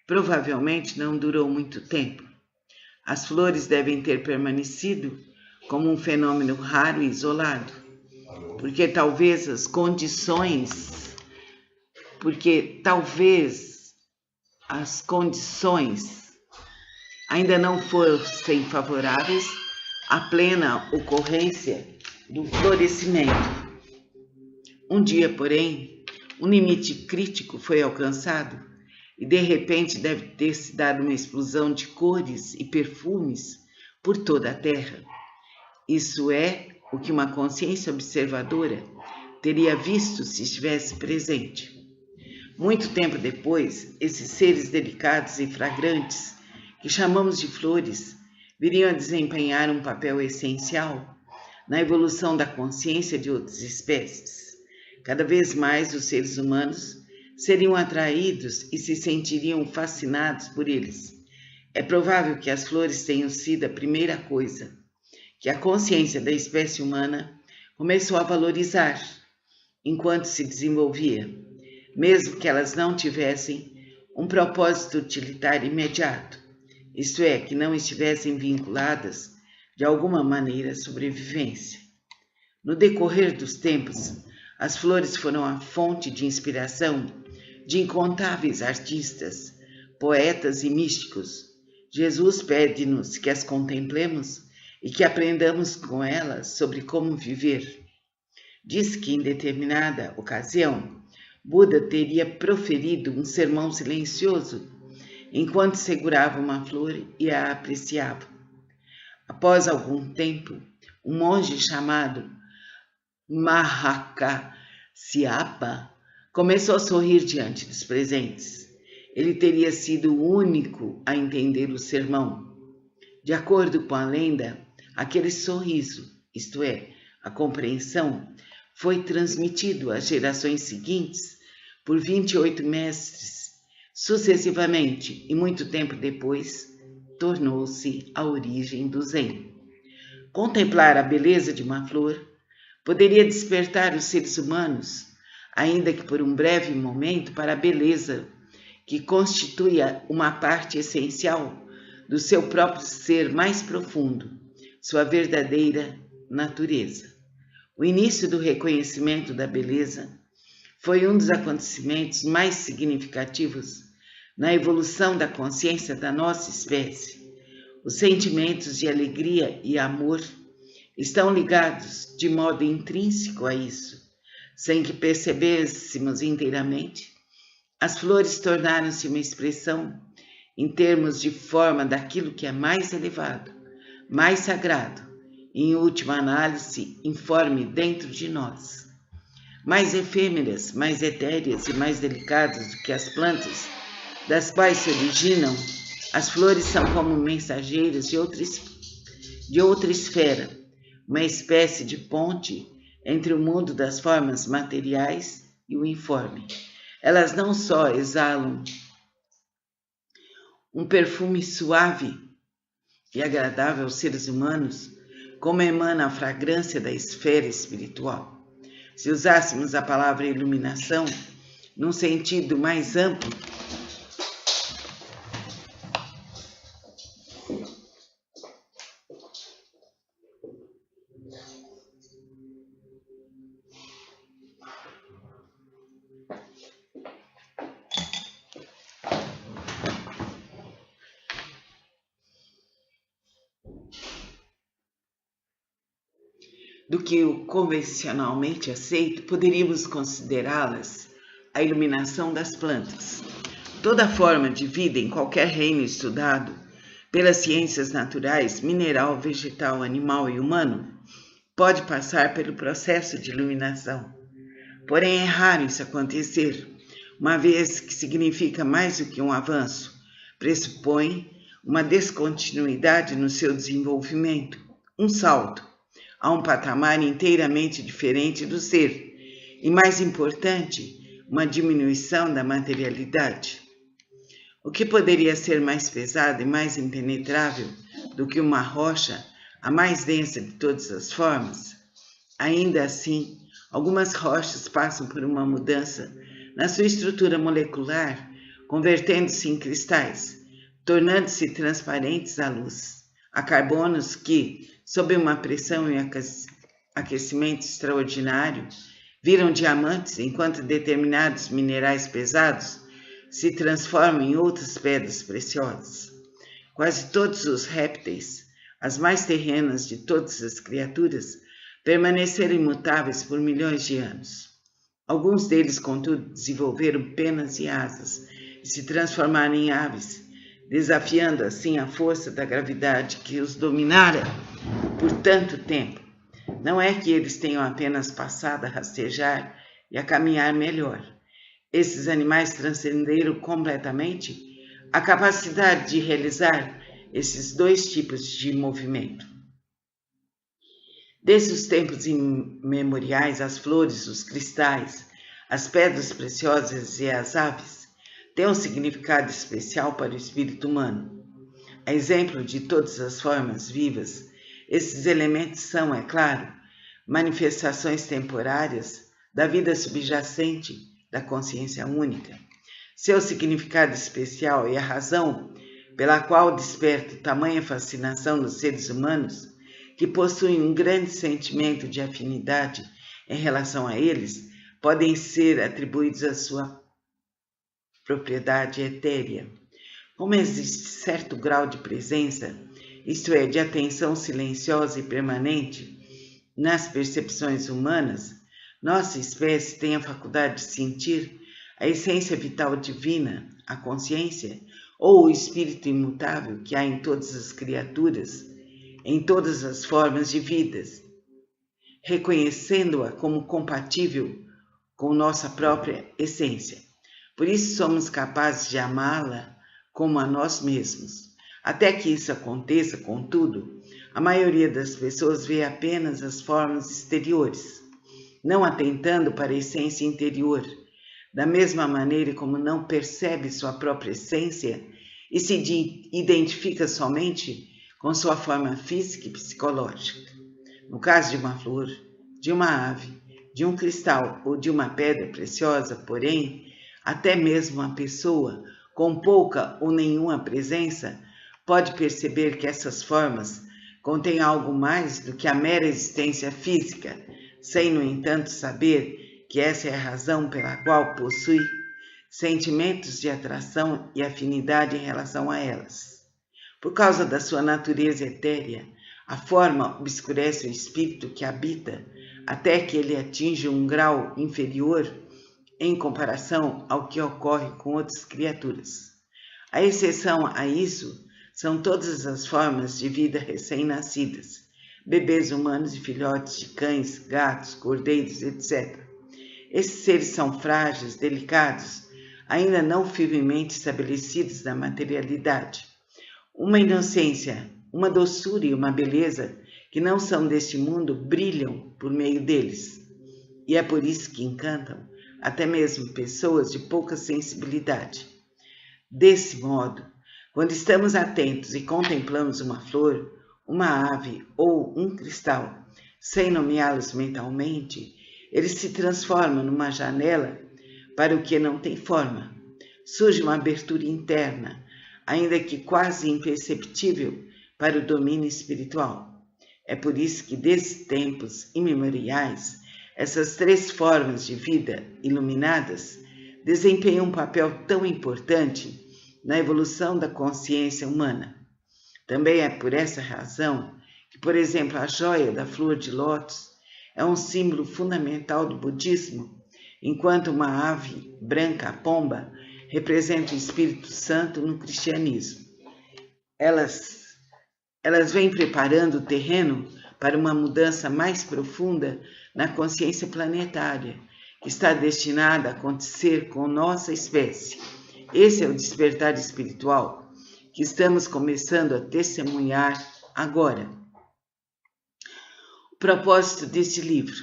provavelmente não durou muito tempo. As flores devem ter permanecido como um fenômeno raro e isolado, porque talvez as condições ainda não fossem favoráveis à plena ocorrência do florescimento. Um dia, porém, um limite crítico foi alcançado e de repente deve ter se dado uma explosão de cores e perfumes por toda a Terra. Isso é o que uma consciência observadora teria visto se estivesse presente. Muito tempo depois, esses seres delicados e fragrantes, que chamamos de flores, viriam a desempenhar um papel essencial na evolução da consciência de outras espécies. Cada vez mais os seres humanos seriam atraídos e se sentiriam fascinados por eles. É provável que as flores tenham sido a primeira coisa que a consciência da espécie humana começou a valorizar enquanto se desenvolvia, mesmo que elas não tivessem um propósito utilitário imediato, isto é, que não estivessem vinculadas de alguma maneira à sobrevivência. No decorrer dos tempos, as flores foram a fonte de inspiração de incontáveis artistas, poetas e místicos. Jesus pede-nos que as contemplemos e que aprendamos com elas sobre como viver. Diz que em determinada ocasião, Buda teria proferido um sermão silencioso enquanto segurava uma flor e a apreciava. Após algum tempo, um monge chamado Mahakasyapa começou a sorrir diante dos presentes. Ele teria sido o único a entender o sermão. De acordo com a lenda, aquele sorriso, isto é, a compreensão, foi transmitido às gerações seguintes por 28 mestres, sucessivamente, e muito tempo depois, tornou-se a origem do Zen. Contemplar a beleza de uma flor poderia despertar os seres humanos, ainda que por um breve momento, para a beleza que constitui uma parte essencial do seu próprio ser mais profundo, sua verdadeira natureza. O início do reconhecimento da beleza foi um dos acontecimentos mais significativos na evolução da consciência da nossa espécie. Os sentimentos de alegria e amor estão ligados de modo intrínseco a isso. Sem que percebêssemos inteiramente, as flores tornaram-se uma expressão em termos de forma daquilo que é mais elevado, mais sagrado e, em última análise, informe dentro de nós. Mais efêmeras, mais etéreas e mais delicadas do que as plantas das quais se originam, as flores são como mensageiras de outra de outra esfera, uma espécie de ponte entre o mundo das formas materiais e o informe. Elas não só exalam um perfume suave e agradável aos seres humanos, como emana a fragrância da esfera espiritual. Se usássemos a palavra iluminação num sentido mais amplo, do que o convencionalmente aceito, poderíamos considerá-las a iluminação das plantas. Toda forma de vida em qualquer reino estudado pelas ciências naturais, mineral, vegetal, animal e humano, pode passar pelo processo de iluminação. Porém, é raro isso acontecer, uma vez que significa mais do que um avanço, pressupõe uma descontinuidade no seu desenvolvimento, um salto a um patamar inteiramente diferente do ser, e mais importante, uma diminuição da materialidade. O que poderia ser mais pesado e mais impenetrável do que uma rocha, a mais densa de todas as formas? Ainda assim, algumas rochas passam por uma mudança na sua estrutura molecular, convertendo-se em cristais, tornando-se transparentes à luz. Há carbonos que, sob uma pressão e aquecimento extraordinário, viram diamantes, enquanto determinados minerais pesados se transformam em outras pedras preciosas. Quase todos os répteis, as mais terrenas de todas as criaturas, permaneceram imutáveis por milhões de anos. Alguns deles, contudo, desenvolveram penas e asas e se transformaram em aves, desafiando assim a força da gravidade que os dominara por tanto tempo. Não é que eles tenham apenas passado a rastejar e a caminhar melhor. Esses animais transcenderam completamente a capacidade de realizar esses dois tipos de movimento. Desde os tempos imemoriais, as flores, os cristais, as pedras preciosas e as aves têm um significado especial para o espírito humano. A exemplo de todas as formas vivas, esses elementos são, é claro, manifestações temporárias da vida subjacente da consciência única. Seu significado especial e a razão pela qual desperta tamanha fascinação nos seres humanos, que possuem um grande sentimento de afinidade em relação a eles, podem ser atribuídos à sua propriedade etérea. Como existe certo grau de presença, isto é, de atenção silenciosa e permanente nas percepções humanas, nossa espécie tem a faculdade de sentir a essência vital divina, a consciência ou o espírito imutável que há em todas as criaturas, em todas as formas de vidas, reconhecendo-a como compatível com nossa própria essência. Por isso somos capazes de amá-la como a nós mesmos. Até que isso aconteça, contudo, a maioria das pessoas vê apenas as formas exteriores, não atentando para a essência interior, da mesma maneira como não percebe sua própria essência e se identifica somente com sua forma física e psicológica. No caso de uma flor, de uma ave, de um cristal ou de uma pedra preciosa, porém, até mesmo uma pessoa com pouca ou nenhuma presença pode perceber que essas formas contêm algo mais do que a mera existência física, sem, no entanto, saber que essa é a razão pela qual possui sentimentos de atração e afinidade em relação a elas. Por causa da sua natureza etérea, a forma obscurece o espírito que habita até que ele atinja um grau inferior em comparação ao que ocorre com outras criaturas. A exceção a isso são todas as formas de vida recém-nascidas, bebês humanos e filhotes de cães, gatos, cordeiros, etc. Esses seres são frágeis, delicados, ainda não firmemente estabelecidos na materialidade. Uma inocência uma doçura e uma beleza que não são deste mundo brilham por meio deles. E é por isso que encantam até mesmo pessoas de pouca sensibilidade. Desse modo, quando estamos atentos e contemplamos uma flor, uma ave ou um cristal, sem nomeá-los mentalmente, eles se transformam numa janela para o que não tem forma. Surge uma abertura interna, ainda que quase imperceptível, para o domínio espiritual. É por isso que, desde tempos imemoriais, essas três formas de vida iluminadas desempenham um papel tão importante na evolução da consciência humana. Também é por essa razão que, por exemplo, a joia da flor de lótus é um símbolo fundamental do budismo, enquanto uma ave branca, a pomba, representa o Espírito Santo no cristianismo. Elas vêm preparando o terreno para uma mudança mais profunda na consciência planetária, que está destinada a acontecer com nossa espécie. Esse é o despertar espiritual que estamos começando a testemunhar agora. O propósito deste livro: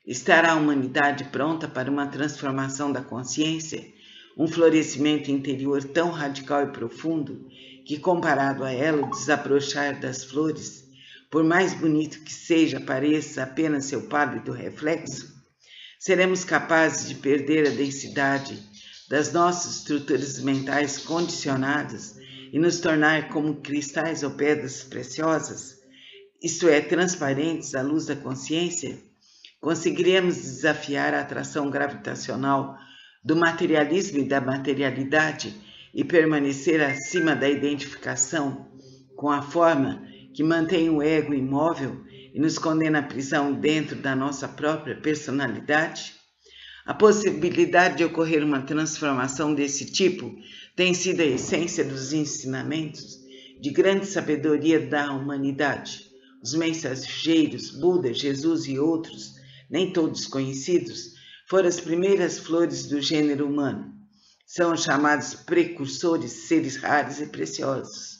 estará a humanidade pronta para uma transformação da consciência, um florescimento interior tão radical e profundo que, comparado a ela, o desabrochar das flores, por mais bonito que seja, pareça apenas seu pálido reflexo? Seremos capazes de perder a densidade das nossas estruturas mentais condicionadas e nos tornar como cristais ou pedras preciosas, isto é, transparentes à luz da consciência? Conseguiremos desafiar a atração gravitacional do materialismo e da materialidade e permanecer acima da identificação com a forma que mantém o ego imóvel e nos condena à prisão dentro da nossa própria personalidade? A possibilidade de ocorrer uma transformação desse tipo tem sido a essência dos ensinamentos de grande sabedoria da humanidade. Os mensageiros, Buda, Jesus e outros, nem todos conhecidos, foram as primeiras flores do gênero humano. São chamados precursores, seres raros e preciosos.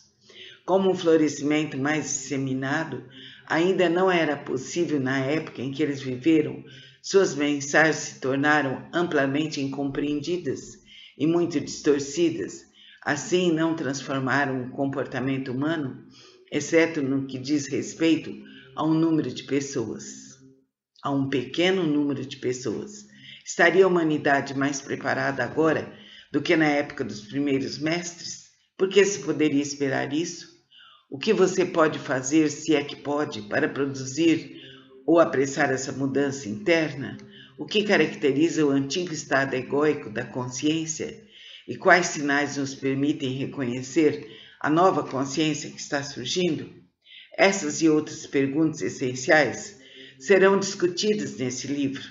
Como um florescimento mais disseminado ainda não era possível na época em que eles viveram, suas mensagens se tornaram amplamente incompreendidas e muito distorcidas. Assim, não transformaram o comportamento humano, exceto no que diz respeito a um número de pessoas, a um pequeno número de pessoas. Estaria a humanidade mais preparada agora do que na época dos primeiros mestres? Por que se poderia esperar isso? O que você pode fazer, se é que pode, para produzir ou apressar essa mudança interna? O que caracteriza o antigo estado egóico da consciência? E quais sinais nos permitem reconhecer a nova consciência que está surgindo? Essas e outras perguntas essenciais serão discutidas nesse livro.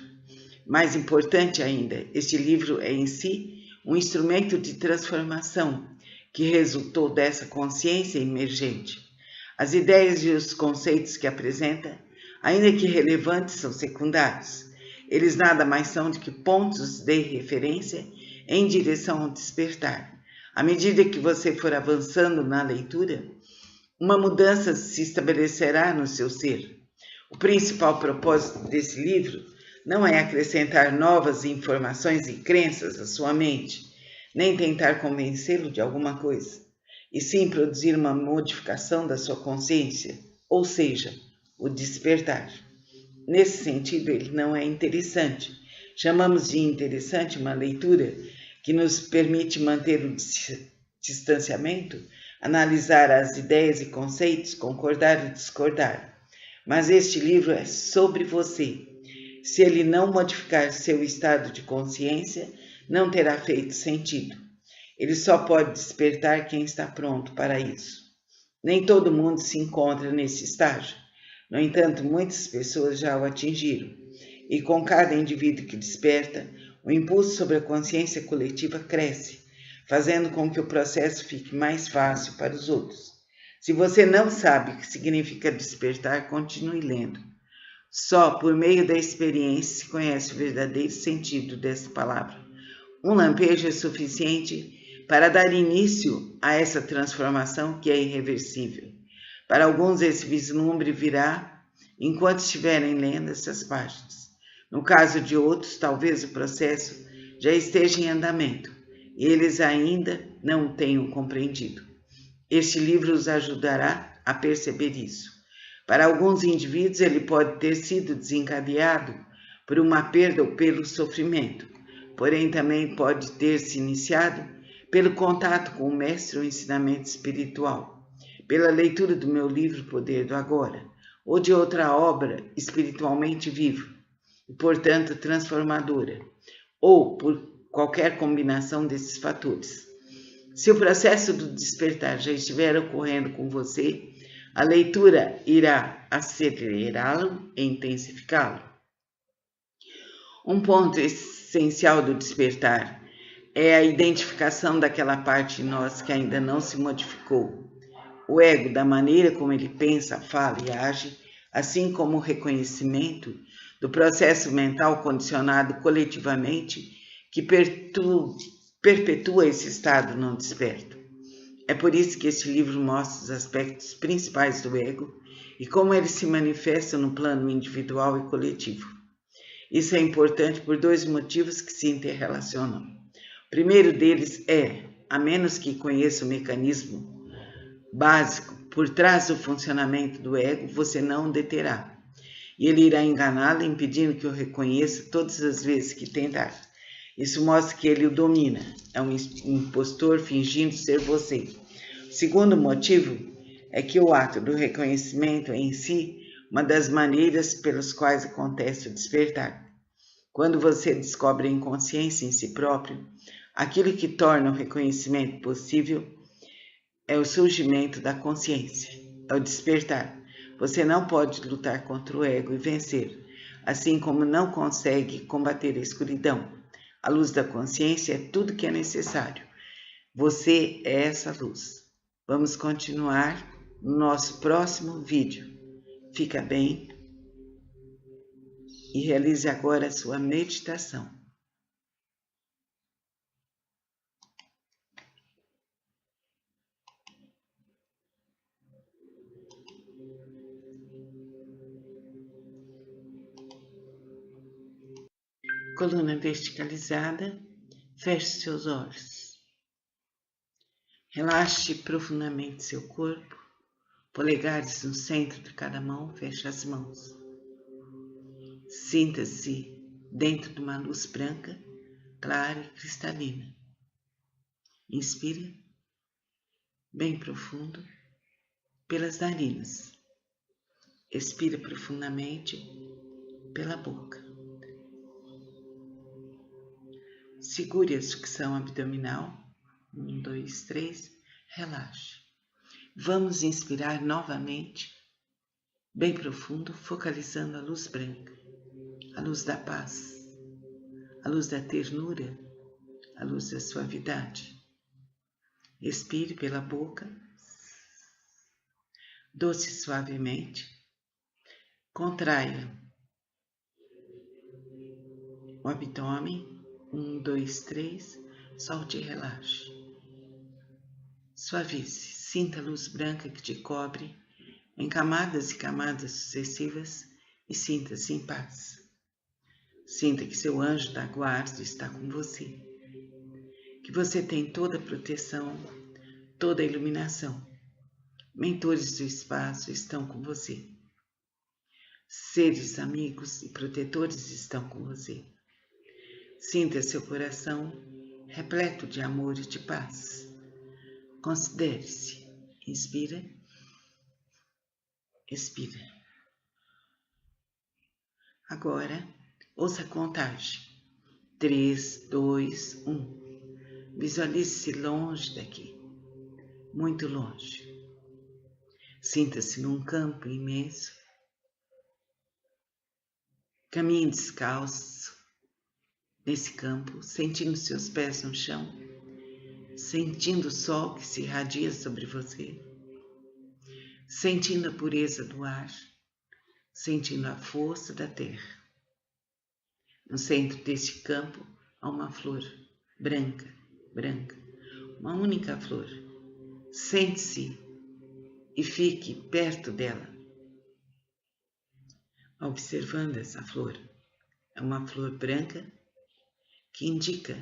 Mais importante ainda, este livro é em si um instrumento de transformação que resultou dessa consciência emergente. As ideias e os conceitos que apresenta, ainda que relevantes, são secundários. Eles nada mais são do que pontos de referência em direção ao despertar. À medida que você for avançando na leitura, uma mudança se estabelecerá no seu ser. O principal propósito desse livro não é acrescentar novas informações e crenças à sua mente, nem tentar convencê-lo de alguma coisa, e sim produzir uma modificação da sua consciência, ou seja, o despertar. Nesse sentido, ele não é interessante. Chamamos de interessante uma leitura que nos permite manter o distanciamento, analisar as ideias e conceitos, concordar e discordar. Mas este livro é sobre você. Se ele não modificar seu estado de consciência, não terá feito sentido. Ele só pode despertar quem está pronto para isso. Nem todo mundo se encontra nesse estágio. No entanto, muitas pessoas já o atingiram. E com cada indivíduo que desperta, o impulso sobre a consciência coletiva cresce, fazendo com que o processo fique mais fácil para os outros. Se você não sabe o que significa despertar, continue lendo. Só por meio da experiência se conhece o verdadeiro sentido dessa palavra. Um lampejo é suficiente para dar início a essa transformação que é irreversível. Para alguns, esse vislumbre virá enquanto estiverem lendo essas páginas. No caso de outros, talvez o processo já esteja em andamento e eles ainda não o tenham compreendido. Este livro os ajudará a perceber isso. Para alguns indivíduos, ele pode ter sido desencadeado por uma perda ou pelo sofrimento, porém também pode ter se iniciado pelo contato com o mestre ou ensinamento espiritual, pela leitura do meu livro Poder do Agora, ou de outra obra espiritualmente viva, e portanto transformadora, ou por qualquer combinação desses fatores. Se o processo do despertar já estiver ocorrendo com você, a leitura irá acelerá-lo e intensificá-lo. Um ponto essencial do despertar é a identificação daquela parte de nós que ainda não se modificou. O ego, da maneira como ele pensa, fala e age, assim como o reconhecimento do processo mental condicionado coletivamente que perpetua esse estado não desperto. É por isso que este livro mostra os aspectos principais do ego e como ele se manifesta no plano individual e coletivo. Isso é importante por dois motivos que se interrelacionam. O primeiro deles é, a menos que conheça o mecanismo básico por trás do funcionamento do ego, você não o deterá. E ele irá enganá-lo, impedindo que o reconheça todas as vezes que tentar. Isso mostra que ele o domina, é um impostor fingindo ser você. O segundo motivo é que o ato do reconhecimento é em si uma das maneiras pelas quais acontece o despertar. Quando você descobre a inconsciência em si próprio, aquilo que torna o reconhecimento possível é o surgimento da consciência, é o despertar. Você não pode lutar contra o ego e vencer, assim como não consegue combater a escuridão. A luz da consciência é tudo que é necessário. Você é essa luz. Vamos continuar no nosso próximo vídeo. Fica bem e realize agora a sua meditação. Coluna verticalizada, feche seus olhos. Relaxe profundamente seu corpo, polegares no centro de cada mão, feche as mãos. Sinta-se dentro de uma luz branca, clara e cristalina. Inspire bem profundo pelas narinas. Expire profundamente pela boca. Segure a sucção abdominal. 1, 2, 3. Relaxe. Vamos inspirar novamente, bem profundo, focalizando a luz branca, a luz da paz, a luz da ternura, a luz da suavidade. Expire pela boca, doce e suavemente. Contraia o abdômen. 1, 2, 3. Solte e relaxe. Suavize. Sinta a luz branca que te cobre em camadas e camadas sucessivas e sinta-se em paz. Sinta que seu anjo da guarda está com você, que você tem toda a proteção, toda a iluminação. Mentores do espaço estão com você. Seres amigos e protetores estão com você. Sinta seu coração repleto de amor e de paz. Considere-se. Inspira. Expira. Agora, ouça a contagem. 3, 2, 1. Visualize-se longe daqui, muito longe. Sinta-se num campo imenso. Caminhe descalço nesse campo, sentindo seus pés no chão, sentindo o sol que se irradia sobre você, sentindo a pureza do ar, sentindo a força da terra. No centro deste campo há uma flor branca, uma única flor. Sente-se e fique perto dela, observando essa flor. É uma flor branca que indica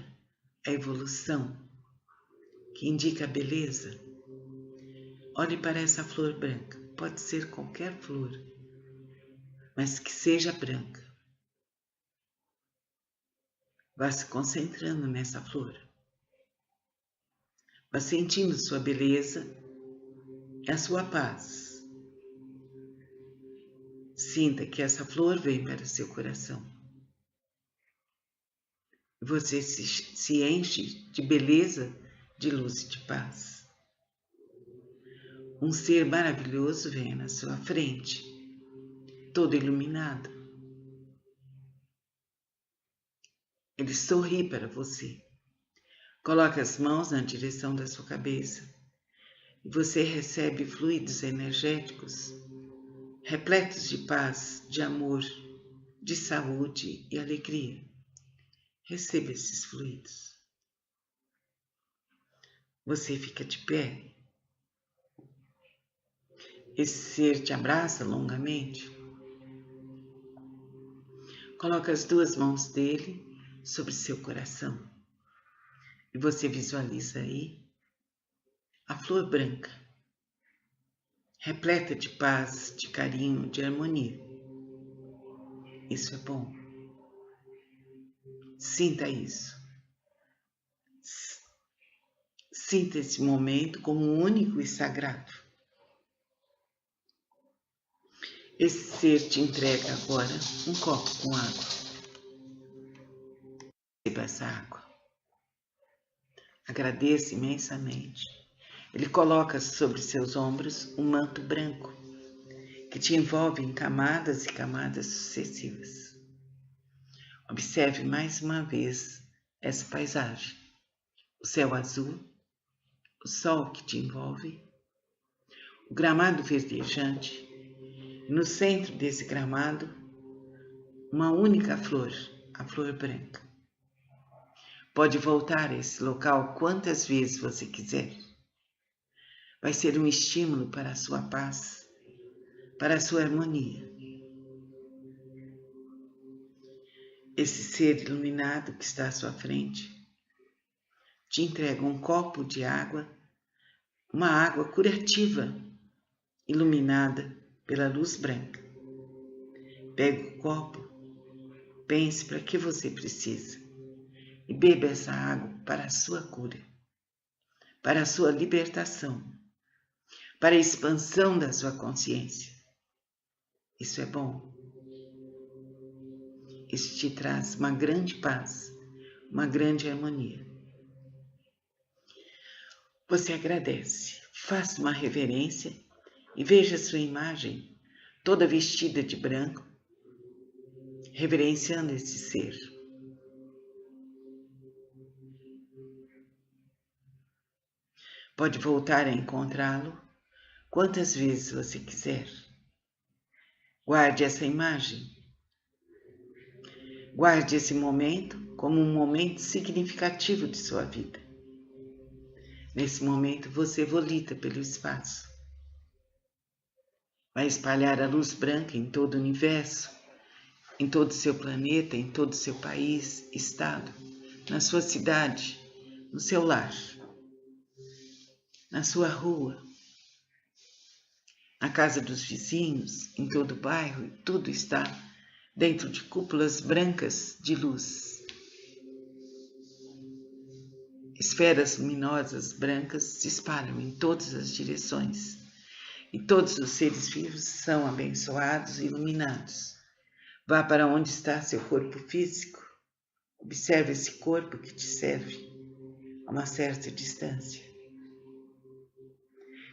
a evolução, que indica a beleza. Olhe para essa flor branca. Pode ser qualquer flor, mas que seja branca. Vá se concentrando nessa flor. Vá sentindo sua beleza e a sua paz. Sinta que essa flor vem para o seu coração. Você se enche de beleza, de luz e de paz. Um ser maravilhoso vem na sua frente, todo iluminado. Ele sorri para você. Coloque as mãos na direção da sua cabeça e você recebe fluidos energéticos repletos de paz, de amor, de saúde e alegria. Receba esses fluidos. Você fica de pé. Esse ser te abraça longamente. Coloca as duas mãos dele sobre seu coração. E você visualiza aí a flor branca, repleta de paz, de carinho, de harmonia. Isso é bom. Sinta isso. Sinta esse momento como único e sagrado. Esse ser te entrega agora um copo com água. Beba essa água. Agradeça imensamente. Ele coloca sobre seus ombros um manto branco que te envolve em camadas e camadas sucessivas. Observe mais uma vez essa paisagem. O céu azul, o sol que te envolve, o gramado verdejante, e no centro desse gramado, uma única flor, a flor branca. Pode voltar a esse local quantas vezes você quiser. Vai ser um estímulo para a sua paz, para a sua harmonia. Esse ser iluminado que está à sua frente te entrega um copo de água, uma água curativa, iluminada pela luz branca. Pegue o copo, pense para que você precisa e beba essa água para a sua cura, para a sua libertação, para a expansão da sua consciência. Isso é bom. Isso te traz uma grande paz, uma grande harmonia. Você agradece, faça uma reverência e veja sua imagem toda vestida de branco, reverenciando esse ser. Pode voltar a encontrá-lo quantas vezes você quiser. Guarde essa imagem. Guarde esse momento como um momento significativo de sua vida. Nesse momento você volita pelo espaço. Vai espalhar a luz branca em todo o universo, em todo o seu planeta, em todo o seu país, estado, na sua cidade, no seu lar, na sua rua, na casa dos vizinhos, em todo o bairro, tudo está dentro de cúpulas brancas de luz. Esferas luminosas brancas se espalham em todas as direções e todos os seres vivos são abençoados e iluminados. Vá para onde está seu corpo físico. Observe esse corpo que te serve a uma certa distância.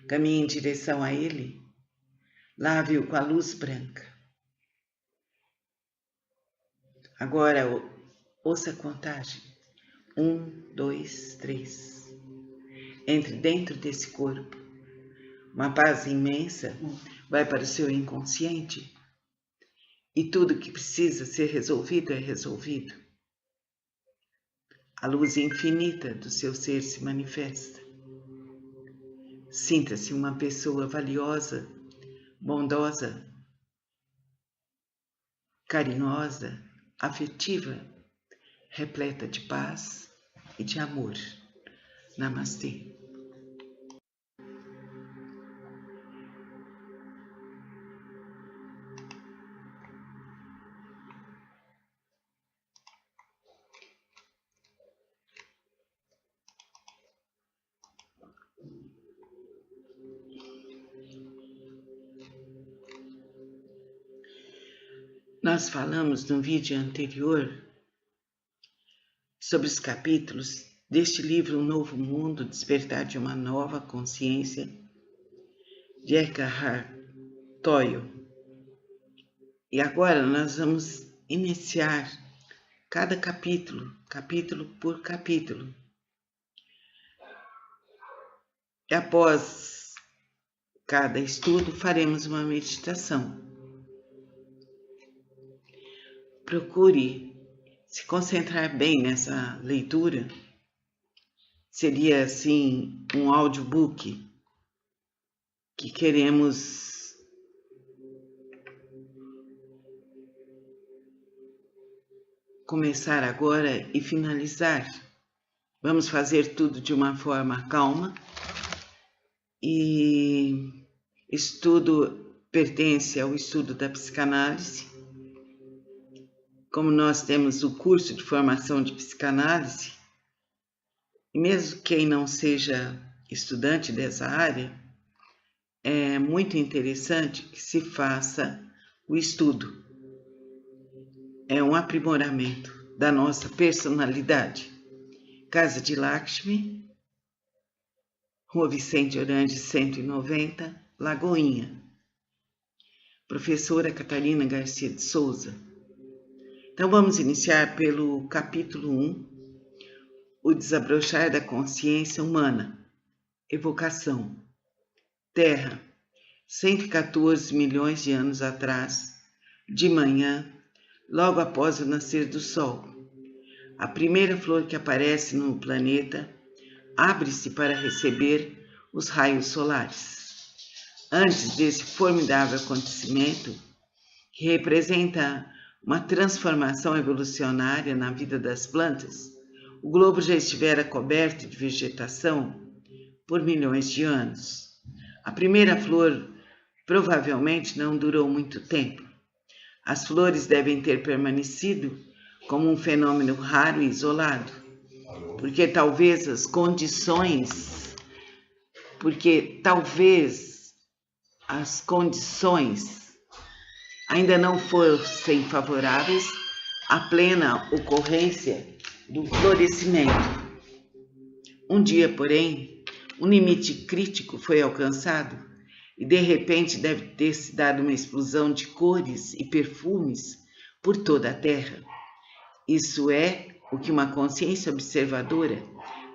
Caminhe em direção a ele. Lave-o com a luz branca. Agora ouça a contagem. 1, 2, 3. Entre dentro desse corpo. Uma paz imensa vai para o seu inconsciente e tudo que precisa ser resolvido é resolvido. A luz infinita do seu ser se manifesta. Sinta-se uma pessoa valiosa, bondosa, carinhosa, afetiva, repleta de paz e de amor. Namastê. Nós falamos no vídeo anterior sobre os capítulos deste livro Um Novo Mundo, Despertar de uma Nova Consciência, de Eckhart Tolle. E agora nós vamos iniciar cada capítulo, capítulo por capítulo. E após cada estudo faremos uma meditação. Procure se concentrar bem nessa leitura. Seria assim um audiobook que queremos começar agora e finalizar. Vamos fazer tudo de uma forma calma e estudo pertence ao estudo da psicanálise. Como nós temos o curso de formação de psicanálise, e mesmo quem não seja estudante dessa área, é muito interessante que se faça o estudo. É um aprimoramento da nossa personalidade. Casa de Lakshmi, Rua Vicente Orange, 190, Lagoinha. Professora Catarina Garcia de Souza. Então vamos iniciar pelo capítulo 1, o desabrochar da consciência humana, evocação. Terra, 114 milhões de anos atrás, de manhã, logo após o nascer do Sol. A primeira flor que aparece no planeta abre-se para receber os raios solares. Antes desse formidável acontecimento, que representa uma transformação evolucionária na vida das plantas, o globo já estivera coberto de vegetação por milhões de anos. A primeira flor provavelmente não durou muito tempo. As flores devem ter permanecido como um fenômeno raro e isolado, porque talvez as condições ainda não fossem favoráveis à plena ocorrência do florescimento. Um dia, porém, um limite crítico foi alcançado e de repente deve ter se dado uma explosão de cores e perfumes por toda a Terra. Isso é o que uma consciência observadora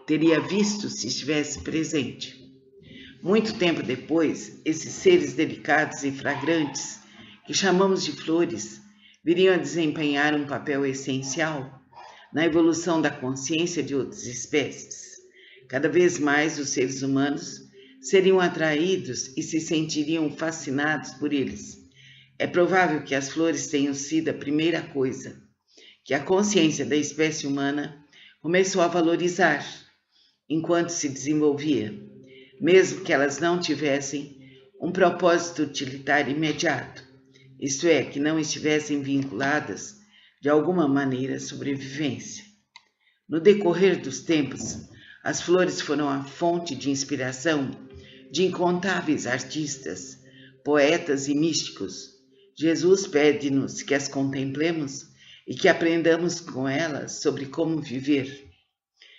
teria visto se estivesse presente. Muito tempo depois, esses seres delicados e fragrantes que chamamos de flores, viriam a desempenhar um papel essencial na evolução da consciência de outras espécies. Cada vez mais os seres humanos seriam atraídos e se sentiriam fascinados por eles. É provável que as flores tenham sido a primeira coisa que a consciência da espécie humana começou a valorizar enquanto se desenvolvia, mesmo que elas não tivessem um propósito utilitário imediato. Isto é, que não estivessem vinculadas de alguma maneira à sobrevivência. No decorrer dos tempos, as flores foram a fonte de inspiração de incontáveis artistas, poetas e místicos. Jesus pede-nos que as contemplemos e que aprendamos com elas sobre como viver.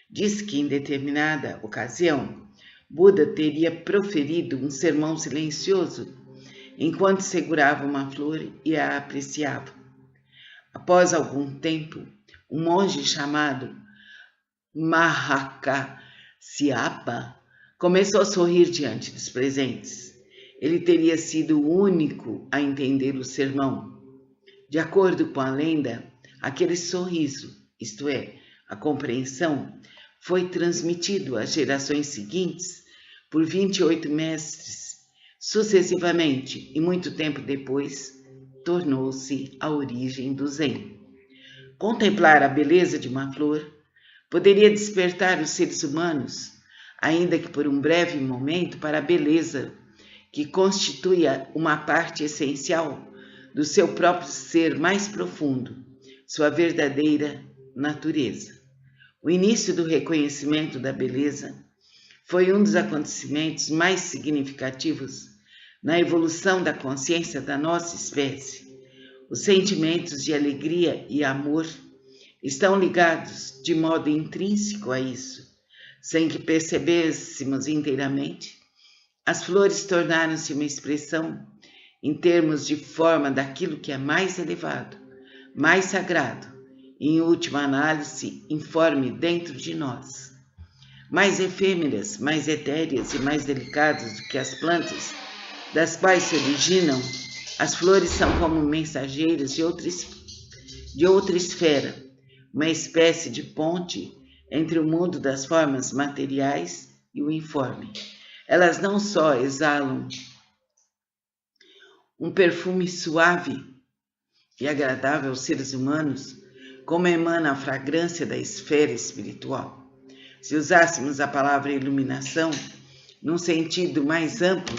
Diz que em determinada ocasião, Buda teria proferido um sermão silencioso enquanto segurava uma flor e a apreciava. Após algum tempo, um monge chamado Mahakasyapa começou a sorrir diante dos presentes. Ele teria sido o único a entender o sermão. De acordo com a lenda, aquele sorriso, isto é, a compreensão, foi transmitido às gerações seguintes por 28 mestres, sucessivamente, e muito tempo depois, tornou-se a origem do Zen. Contemplar a beleza de uma flor poderia despertar os seres humanos, ainda que por um breve momento, para a beleza, que constitui uma parte essencial do seu próprio ser mais profundo, sua verdadeira natureza. O início do reconhecimento da beleza foi um dos acontecimentos mais significativos na evolução da consciência da nossa espécie. Os sentimentos de alegria e amor estão ligados de modo intrínseco a isso. Sem que percebêssemos inteiramente, as flores tornaram-se uma expressão em termos de forma daquilo que é mais elevado, mais sagrado e, em última análise, informe dentro de nós. Mais efêmeras, mais etéreas e mais delicadas do que as plantas das quais se originam, as flores são como mensageiras de outra esfera, uma espécie de ponte entre o mundo das formas materiais e o informe. Elas não só exalam um perfume suave e agradável aos seres humanos, como emana a fragrância da esfera espiritual. Se usássemos a palavra iluminação num sentido mais amplo,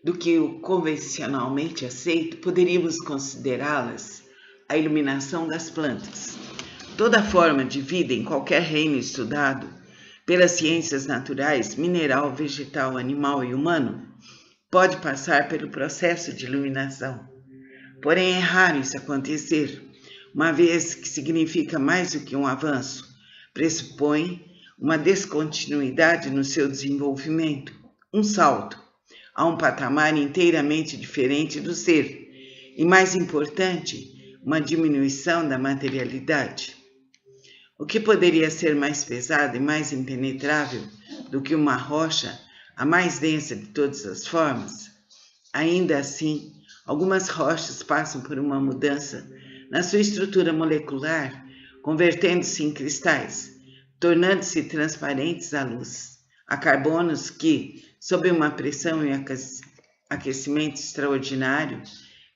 do que o convencionalmente aceito, poderíamos considerá-las a iluminação das plantas. Toda forma de vida em qualquer reino estudado pelas ciências naturais, mineral, vegetal, animal e humano, pode passar pelo processo de iluminação. Porém, é raro isso acontecer, uma vez que significa mais do que um avanço, pressupõe uma descontinuidade no seu desenvolvimento, um salto a um patamar inteiramente diferente do ser, e mais importante, uma diminuição da materialidade. O que poderia ser mais pesado e mais impenetrável do que uma rocha, a mais densa de todas as formas? Ainda assim, algumas rochas passam por uma mudança na sua estrutura molecular, convertendo-se em cristais, tornando-se transparentes à luz. Há carbonos que, sob uma pressão e aquecimento extraordinário,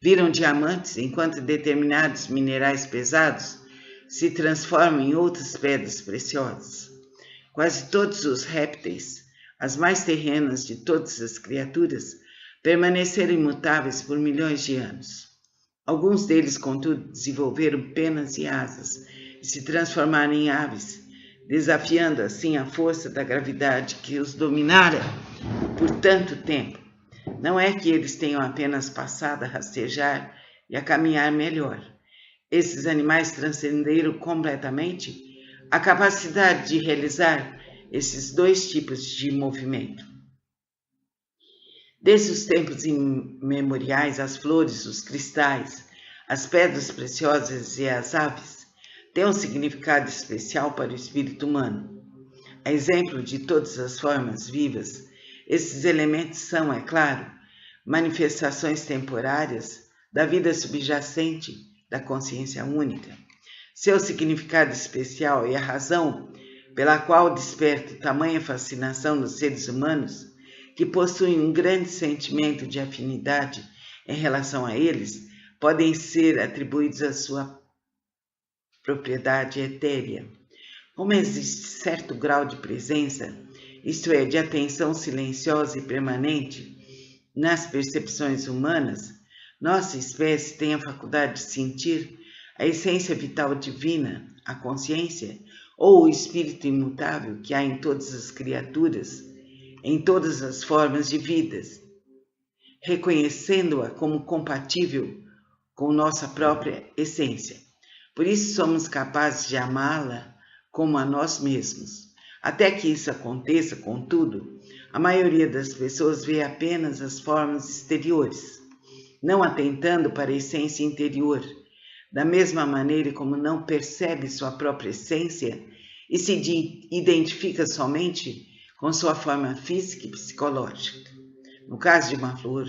viram diamantes, enquanto determinados minerais pesados se transformam em outras pedras preciosas. Quase todos os répteis, as mais terrenas de todas as criaturas, permaneceram imutáveis por milhões de anos. Alguns deles, contudo, desenvolveram penas e asas e se transformaram em aves, desafiando assim a força da gravidade que os dominara por tanto tempo. Não é que eles tenham apenas passado a rastejar e a caminhar melhor. Esses animais transcenderam completamente a capacidade de realizar esses dois tipos de movimento. Desde os tempos imemoriais, as flores, os cristais, as pedras preciosas e as aves têm um significado especial para o espírito humano. A exemplo de todas as formas vivas, esses elementos são, é claro, manifestações temporárias da vida subjacente da consciência única. Seu significado especial e a razão pela qual desperta tamanha fascinação nos seres humanos, que possuem um grande sentimento de afinidade em relação a eles, podem ser atribuídos à sua propriedade etérea. Como existe certo grau de presença, isto é, de atenção silenciosa e permanente, nas percepções humanas, nossa espécie tem a faculdade de sentir a essência vital divina, a consciência, ou o espírito imutável que há em todas as criaturas, em todas as formas de vidas, reconhecendo-a como compatível com nossa própria essência. Por isso somos capazes de amá-la como a nós mesmos. Até que isso aconteça, contudo, a maioria das pessoas vê apenas as formas exteriores, não atentando para a essência interior, da mesma maneira como não percebe sua própria essência e se identifica somente com sua forma física e psicológica. No caso de uma flor,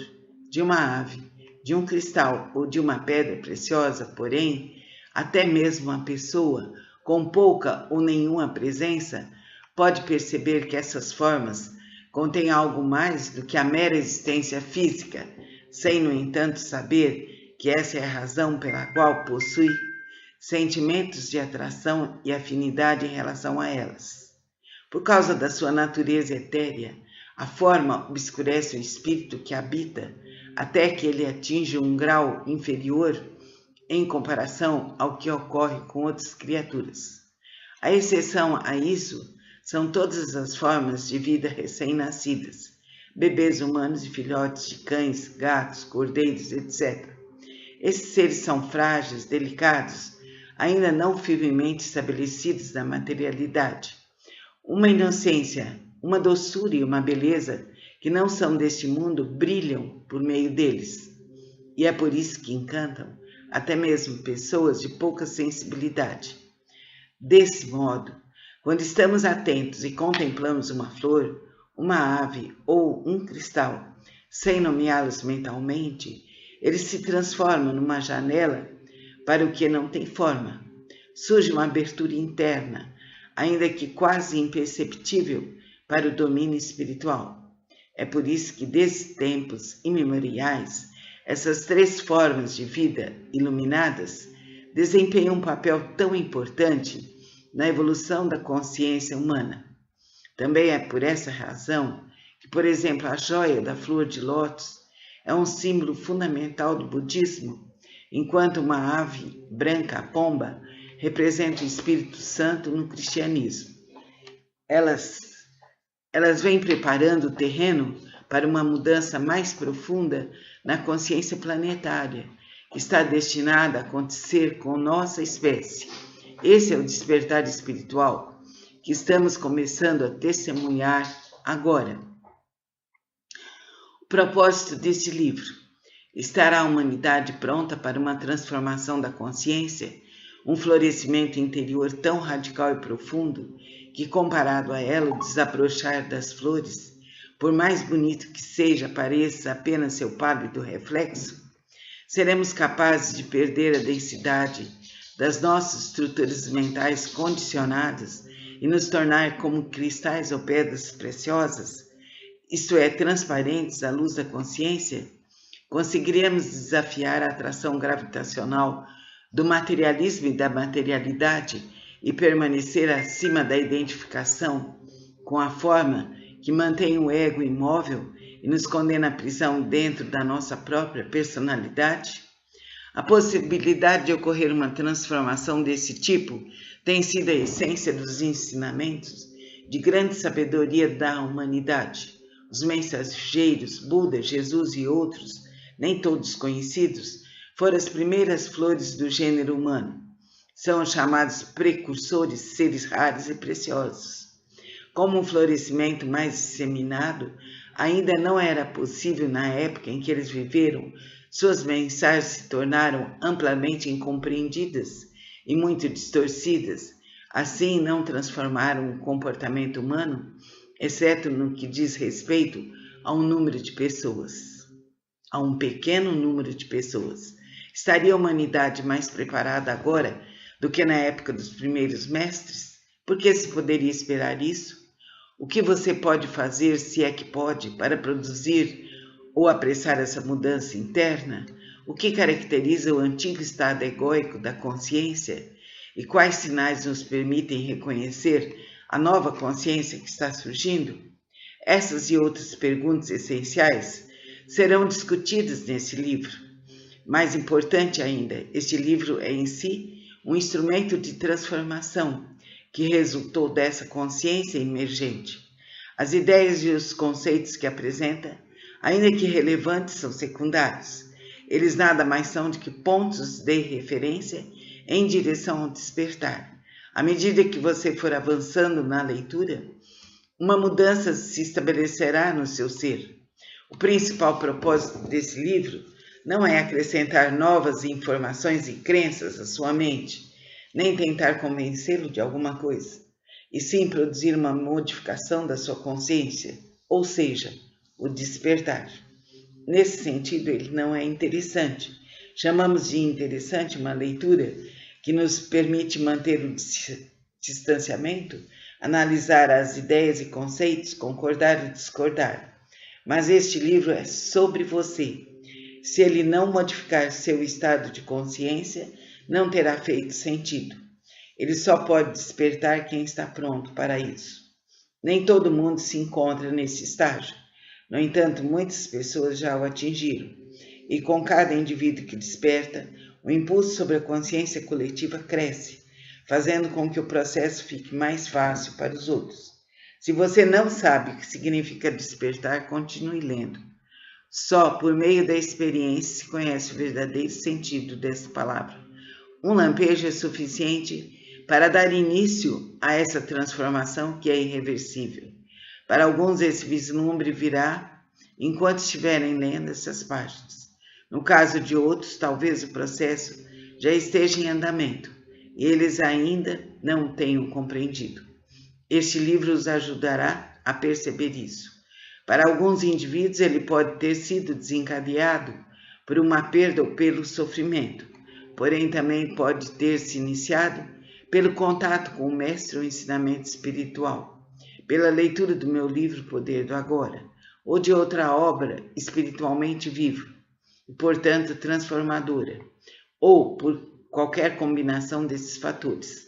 de uma ave, de um cristal ou de uma pedra preciosa, porém, até mesmo uma pessoa com pouca ou nenhuma presença pode perceber que essas formas contêm algo mais do que a mera existência física, sem, no entanto, saber que essa é a razão pela qual possui sentimentos de atração e afinidade em relação a elas. Por causa da sua natureza etérea, a forma obscurece o espírito que habita até que ele atinja um grau inferior em comparação ao que ocorre com outras criaturas. A exceção a isso são todas as formas de vida recém-nascidas, bebês humanos e filhotes de cães, gatos, cordeiros, etc. Esses seres são frágeis, delicados, ainda não firmemente estabelecidos na materialidade. Uma inocência, uma doçura e uma beleza que não são deste mundo brilham por meio deles. E é por isso que encantam até mesmo pessoas de pouca sensibilidade. Desse modo, quando estamos atentos e contemplamos uma flor, uma ave ou um cristal, sem nomeá-los mentalmente, eles se transformam numa janela para o que não tem forma. Surge uma abertura interna, ainda que quase imperceptível para o domínio espiritual. É por isso que, desde tempos imemoriais, essas três formas de vida iluminadas desempenham um papel tão importante na evolução da consciência humana. Também é por essa razão que, por exemplo, a joia da flor de lótus é um símbolo fundamental do budismo, enquanto uma ave branca, a pomba, representa o Espírito Santo no cristianismo. Elas vêm preparando o terreno para uma mudança mais profunda na consciência planetária, que está destinada a acontecer com nossa espécie. Esse é o despertar espiritual que estamos começando a testemunhar agora. O propósito deste livro: estará a humanidade pronta para uma transformação da consciência, um florescimento interior tão radical e profundo que, comparado a ela, o desabrochar das flores, por mais bonito que seja, pareça apenas seu pálido reflexo, seremos capazes de perder a densidade das nossas estruturas mentais condicionadas e nos tornar como cristais ou pedras preciosas, isto é, transparentes à luz da consciência. Conseguiremos desafiar a atração gravitacional do materialismo e da materialidade e permanecer acima da identificação com a forma que mantém o ego imóvel e nos condena à prisão dentro da nossa própria personalidade? A possibilidade de ocorrer uma transformação desse tipo tem sido a essência dos ensinamentos de grande sabedoria da humanidade. Os mensageiros, Buda, Jesus e outros, nem todos conhecidos, foram as primeiras flores do gênero humano. São os chamados precursores, seres raros e preciosos. Como um florescimento mais disseminado ainda não era possível na época em que eles viveram, suas mensagens se tornaram amplamente incompreendidas e muito distorcidas. Assim, não transformaram o comportamento humano, exceto no que diz respeito a um número de pessoas, a um pequeno número de pessoas. Estaria a humanidade mais preparada agora do que na época dos primeiros mestres? Por que se poderia esperar isso? O que você pode fazer, se é que pode, para produzir ou apressar essa mudança interna? O que caracteriza o antigo estado egóico da consciência? E quais sinais nos permitem reconhecer a nova consciência que está surgindo? Essas e outras perguntas essenciais serão discutidas nesse livro. Mais importante ainda, este livro é em si um instrumento de transformação que resultou dessa consciência emergente. As ideias e os conceitos que apresenta, ainda que relevantes, são secundários. Eles nada mais são do que pontos de referência em direção ao despertar. À medida que você for avançando na leitura, uma mudança se estabelecerá no seu ser. O principal propósito desse livro não é acrescentar novas informações e crenças à sua mente, nem tentar convencê-lo de alguma coisa, e sim produzir uma modificação da sua consciência, ou seja, o despertar. Nesse sentido, ele não é interessante. Chamamos de interessante uma leitura que nos permite manter o distanciamento, analisar as ideias e conceitos, concordar e discordar. Mas este livro é sobre você. Se ele não modificar seu estado de consciência, não terá feito sentido. Ele só pode despertar quem está pronto para isso. Nem todo mundo se encontra nesse estágio. No entanto, muitas pessoas já o atingiram. E com cada indivíduo que desperta, o impulso sobre a consciência coletiva cresce, fazendo com que o processo fique mais fácil para os outros. Se você não sabe o que significa despertar, continue lendo. Só por meio da experiência se conhece o verdadeiro sentido dessa palavra. Um lampejo é suficiente para dar início a essa transformação que é irreversível. Para alguns, esse vislumbre virá enquanto estiverem lendo essas páginas. No caso de outros, talvez o processo já esteja em andamento e eles ainda não o tenham compreendido. Este livro os ajudará a perceber isso. Para alguns indivíduos, ele pode ter sido desencadeado por uma perda ou pelo sofrimento, porém também pode ter se iniciado pelo contato com o mestre ou ensinamento espiritual, pela leitura do meu livro Poder do Agora, ou de outra obra espiritualmente viva, e portanto transformadora, ou por qualquer combinação desses fatores.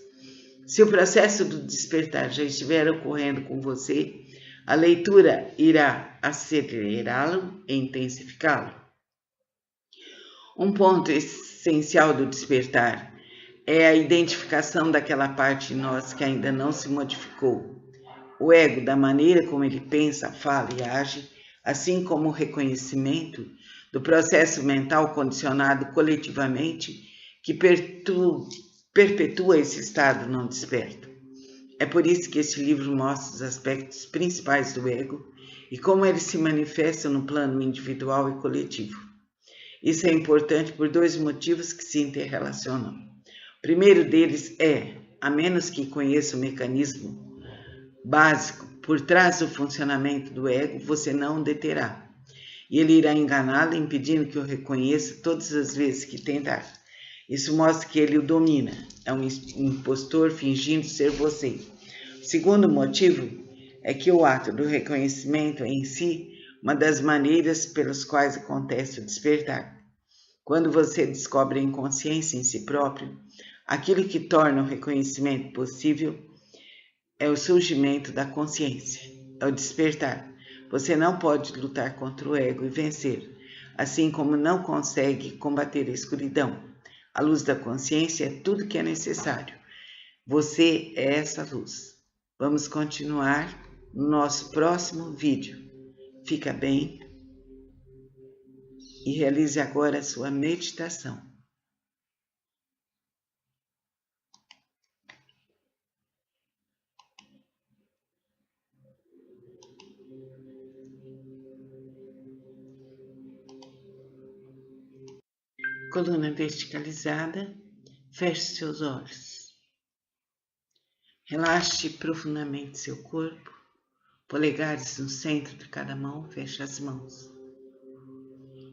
Se o processo do despertar já estiver ocorrendo com você, a leitura irá acelerá-lo e intensificá-lo. Um ponto essencial do despertar é a identificação daquela parte de nós que ainda não se modificou. O ego, da maneira como ele pensa, fala e age, assim como o reconhecimento do processo mental condicionado coletivamente que perpetua esse estado não desperto. É por isso que este livro mostra os aspectos principais do ego e como ele se manifesta no plano individual e coletivo. Isso é importante por dois motivos que se interrelacionam. O primeiro deles é, a menos que conheça o mecanismo básico por trás do funcionamento do ego, você não o deterá. E ele irá enganá-lo, impedindo que o reconheça todas as vezes que tentar. Isso mostra que ele o domina, é um impostor fingindo ser você. O segundo motivo é que o ato do reconhecimento é em si uma das maneiras pelas quais acontece o despertar. Quando você descobre a inconsciência em si próprio, aquilo que torna o reconhecimento possível é o surgimento da consciência, é o despertar. Você não pode lutar contra o ego e vencer, assim como não consegue combater a escuridão. A luz da consciência é tudo que é necessário. Você é essa luz. Vamos continuar no nosso próximo vídeo. Fica bem e realize agora a sua meditação. Coluna verticalizada, feche seus olhos. Relaxe profundamente seu corpo, polegares no centro de cada mão, feche as mãos.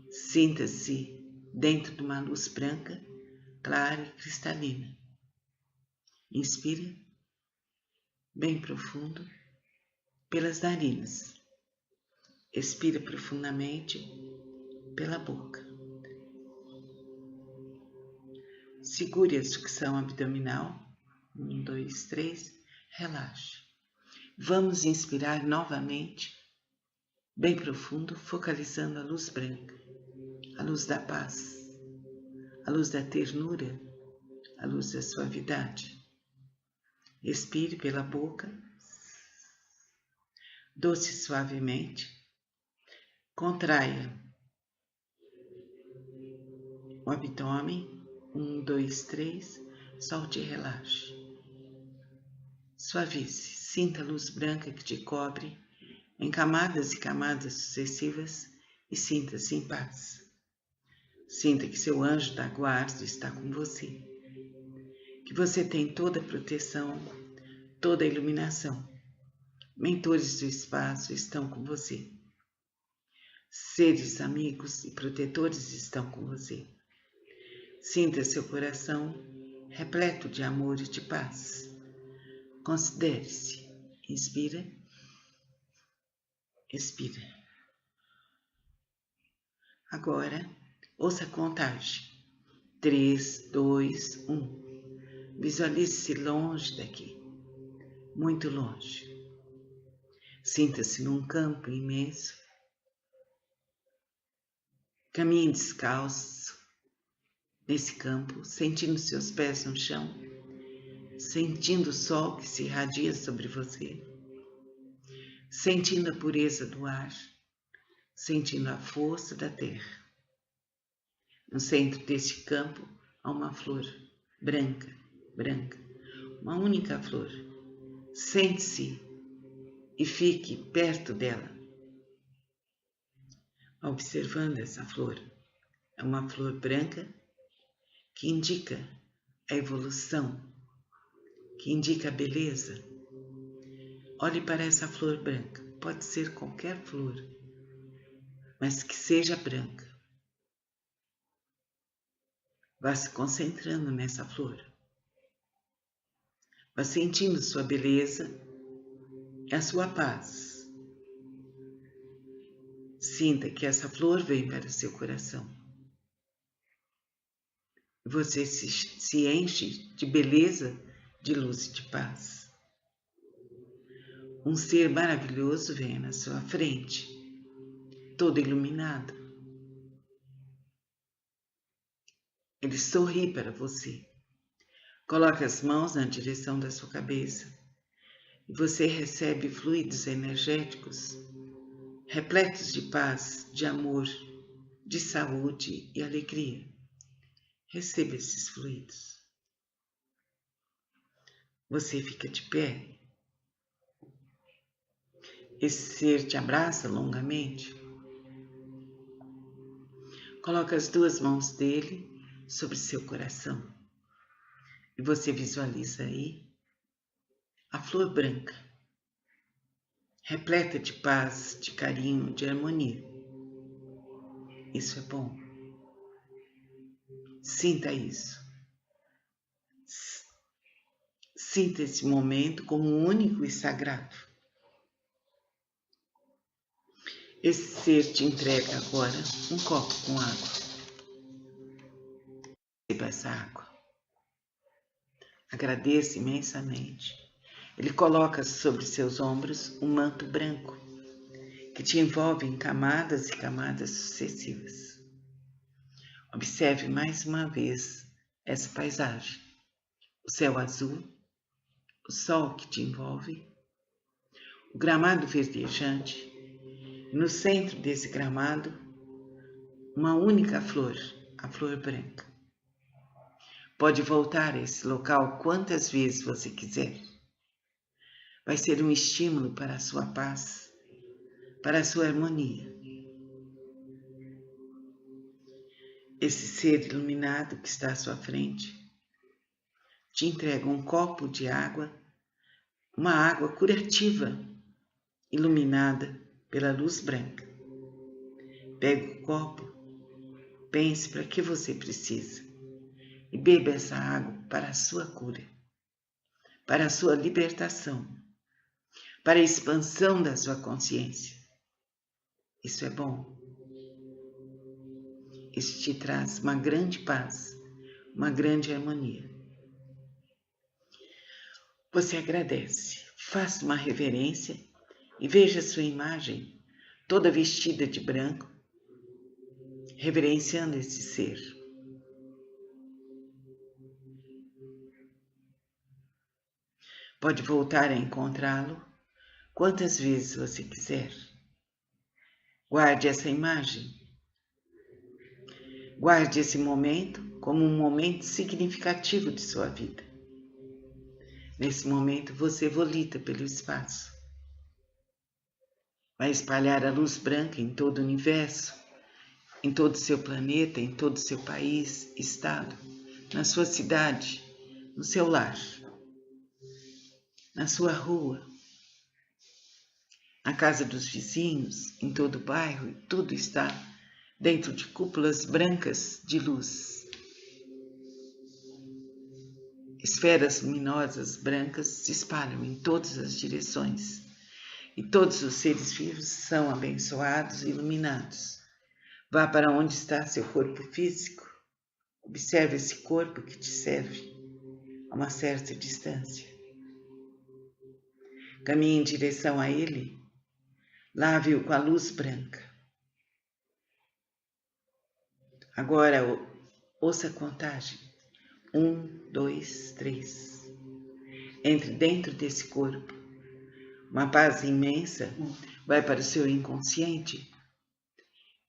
Sinta-se dentro de uma luz branca, clara e cristalina. Inspire bem profundo pelas narinas. Expire profundamente pela boca. Segure a sucção abdominal. 1, 2, 3. Relaxe. Vamos inspirar novamente, bem profundo, focalizando a luz branca, a luz da paz, a luz da ternura, a luz da suavidade. Expire pela boca, doce suavemente. Contraia o abdômen. 1, 2, 3. Solte e relaxe. Suavize. Sinta a luz branca que te cobre em camadas e camadas sucessivas e sinta-se em paz. Sinta que seu anjo da guarda está com você, que você tem toda a proteção, toda a iluminação. Mentores do espaço estão com você. Seres amigos e protetores estão com você. Sinta seu coração repleto de amor e de paz. Considere-se. Inspira. Expira. Agora, ouça a contagem. 3, 2, 1. Visualize-se longe daqui, muito longe. Sinta-se num campo imenso. Caminhe descalço nesse campo, sentindo seus pés no chão, sentindo o sol que se irradia sobre você, sentindo a pureza do ar, sentindo a força da terra. No centro deste campo há uma flor branca, uma única flor. Sente-se e fique perto dela, observando essa flor. É uma flor branca que indica a evolução, que indica a beleza. Olhe para essa flor branca, pode ser qualquer flor, mas que seja branca. Vá se concentrando nessa flor. Vá sentindo sua beleza e a sua paz. Sinta que essa flor vem para o seu coração. Você se enche de beleza, de luz e de paz. Um ser maravilhoso vem na sua frente, todo iluminado. Ele sorri para você. Coloque as mãos na direção da sua cabeça e você recebe fluidos energéticos repletos de paz, de amor, de saúde e alegria. Receba esses fluidos. Você fica de pé. Esse ser te abraça longamente. Coloque as duas mãos dele sobre seu coração. E você visualiza aí a flor branca, repleta de paz, de carinho, de harmonia. Isso é bom. Sinta isso. Sinta esse momento como único e sagrado. Esse ser te entrega agora um copo com água. Receba essa água. Agradeça imensamente. Ele coloca sobre seus ombros um manto branco que te envolve em camadas e camadas sucessivas. Observe mais uma vez essa paisagem. O céu azul, o sol que te envolve, o gramado verdejante. No centro desse gramado, uma única flor, a flor branca. Pode voltar a esse local quantas vezes você quiser. Vai ser um estímulo para a sua paz, para a sua harmonia. Esse ser iluminado que está à sua frente te entrega um copo de água, uma água curativa, iluminada pela luz branca. Pegue o copo, pense para que você precisa e beba essa água para a sua cura, para a sua libertação, para a expansão da sua consciência. Isso é bom. Isso te traz uma grande paz, uma grande harmonia. Você agradece, faça uma reverência e veja sua imagem toda vestida de branco, reverenciando esse ser. Pode voltar a encontrá-lo quantas vezes você quiser. Guarde essa imagem. Guarde esse momento como um momento significativo de sua vida. Nesse momento você volita pelo espaço. Vai espalhar a luz branca em todo o universo em todo o seu planeta, em todo o seu país, estado, na sua cidade, no seu lar, na sua rua, na casa dos vizinhos, em todo o bairro, e tudo está dentro de cúpulas brancas de luz. Esferas luminosas brancas se espalham em todas as direções e todos os seres vivos são abençoados e iluminados. Vá para onde está seu corpo físico, observe esse corpo que te serve a uma certa distância. Caminhe em direção a ele, lave-o com a luz branca. Agora ouça a contagem. 1, 2, 3. Entre dentro desse corpo. Uma paz imensa vai para o seu inconsciente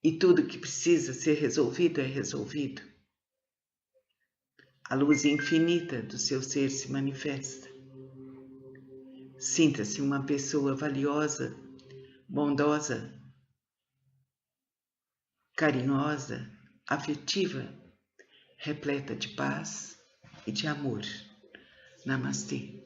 e tudo que precisa ser resolvido é resolvido. A luz infinita do seu ser se manifesta. Sinta-se uma pessoa valiosa, bondosa, carinhosa, afetiva, repleta de paz e de amor. Namastê.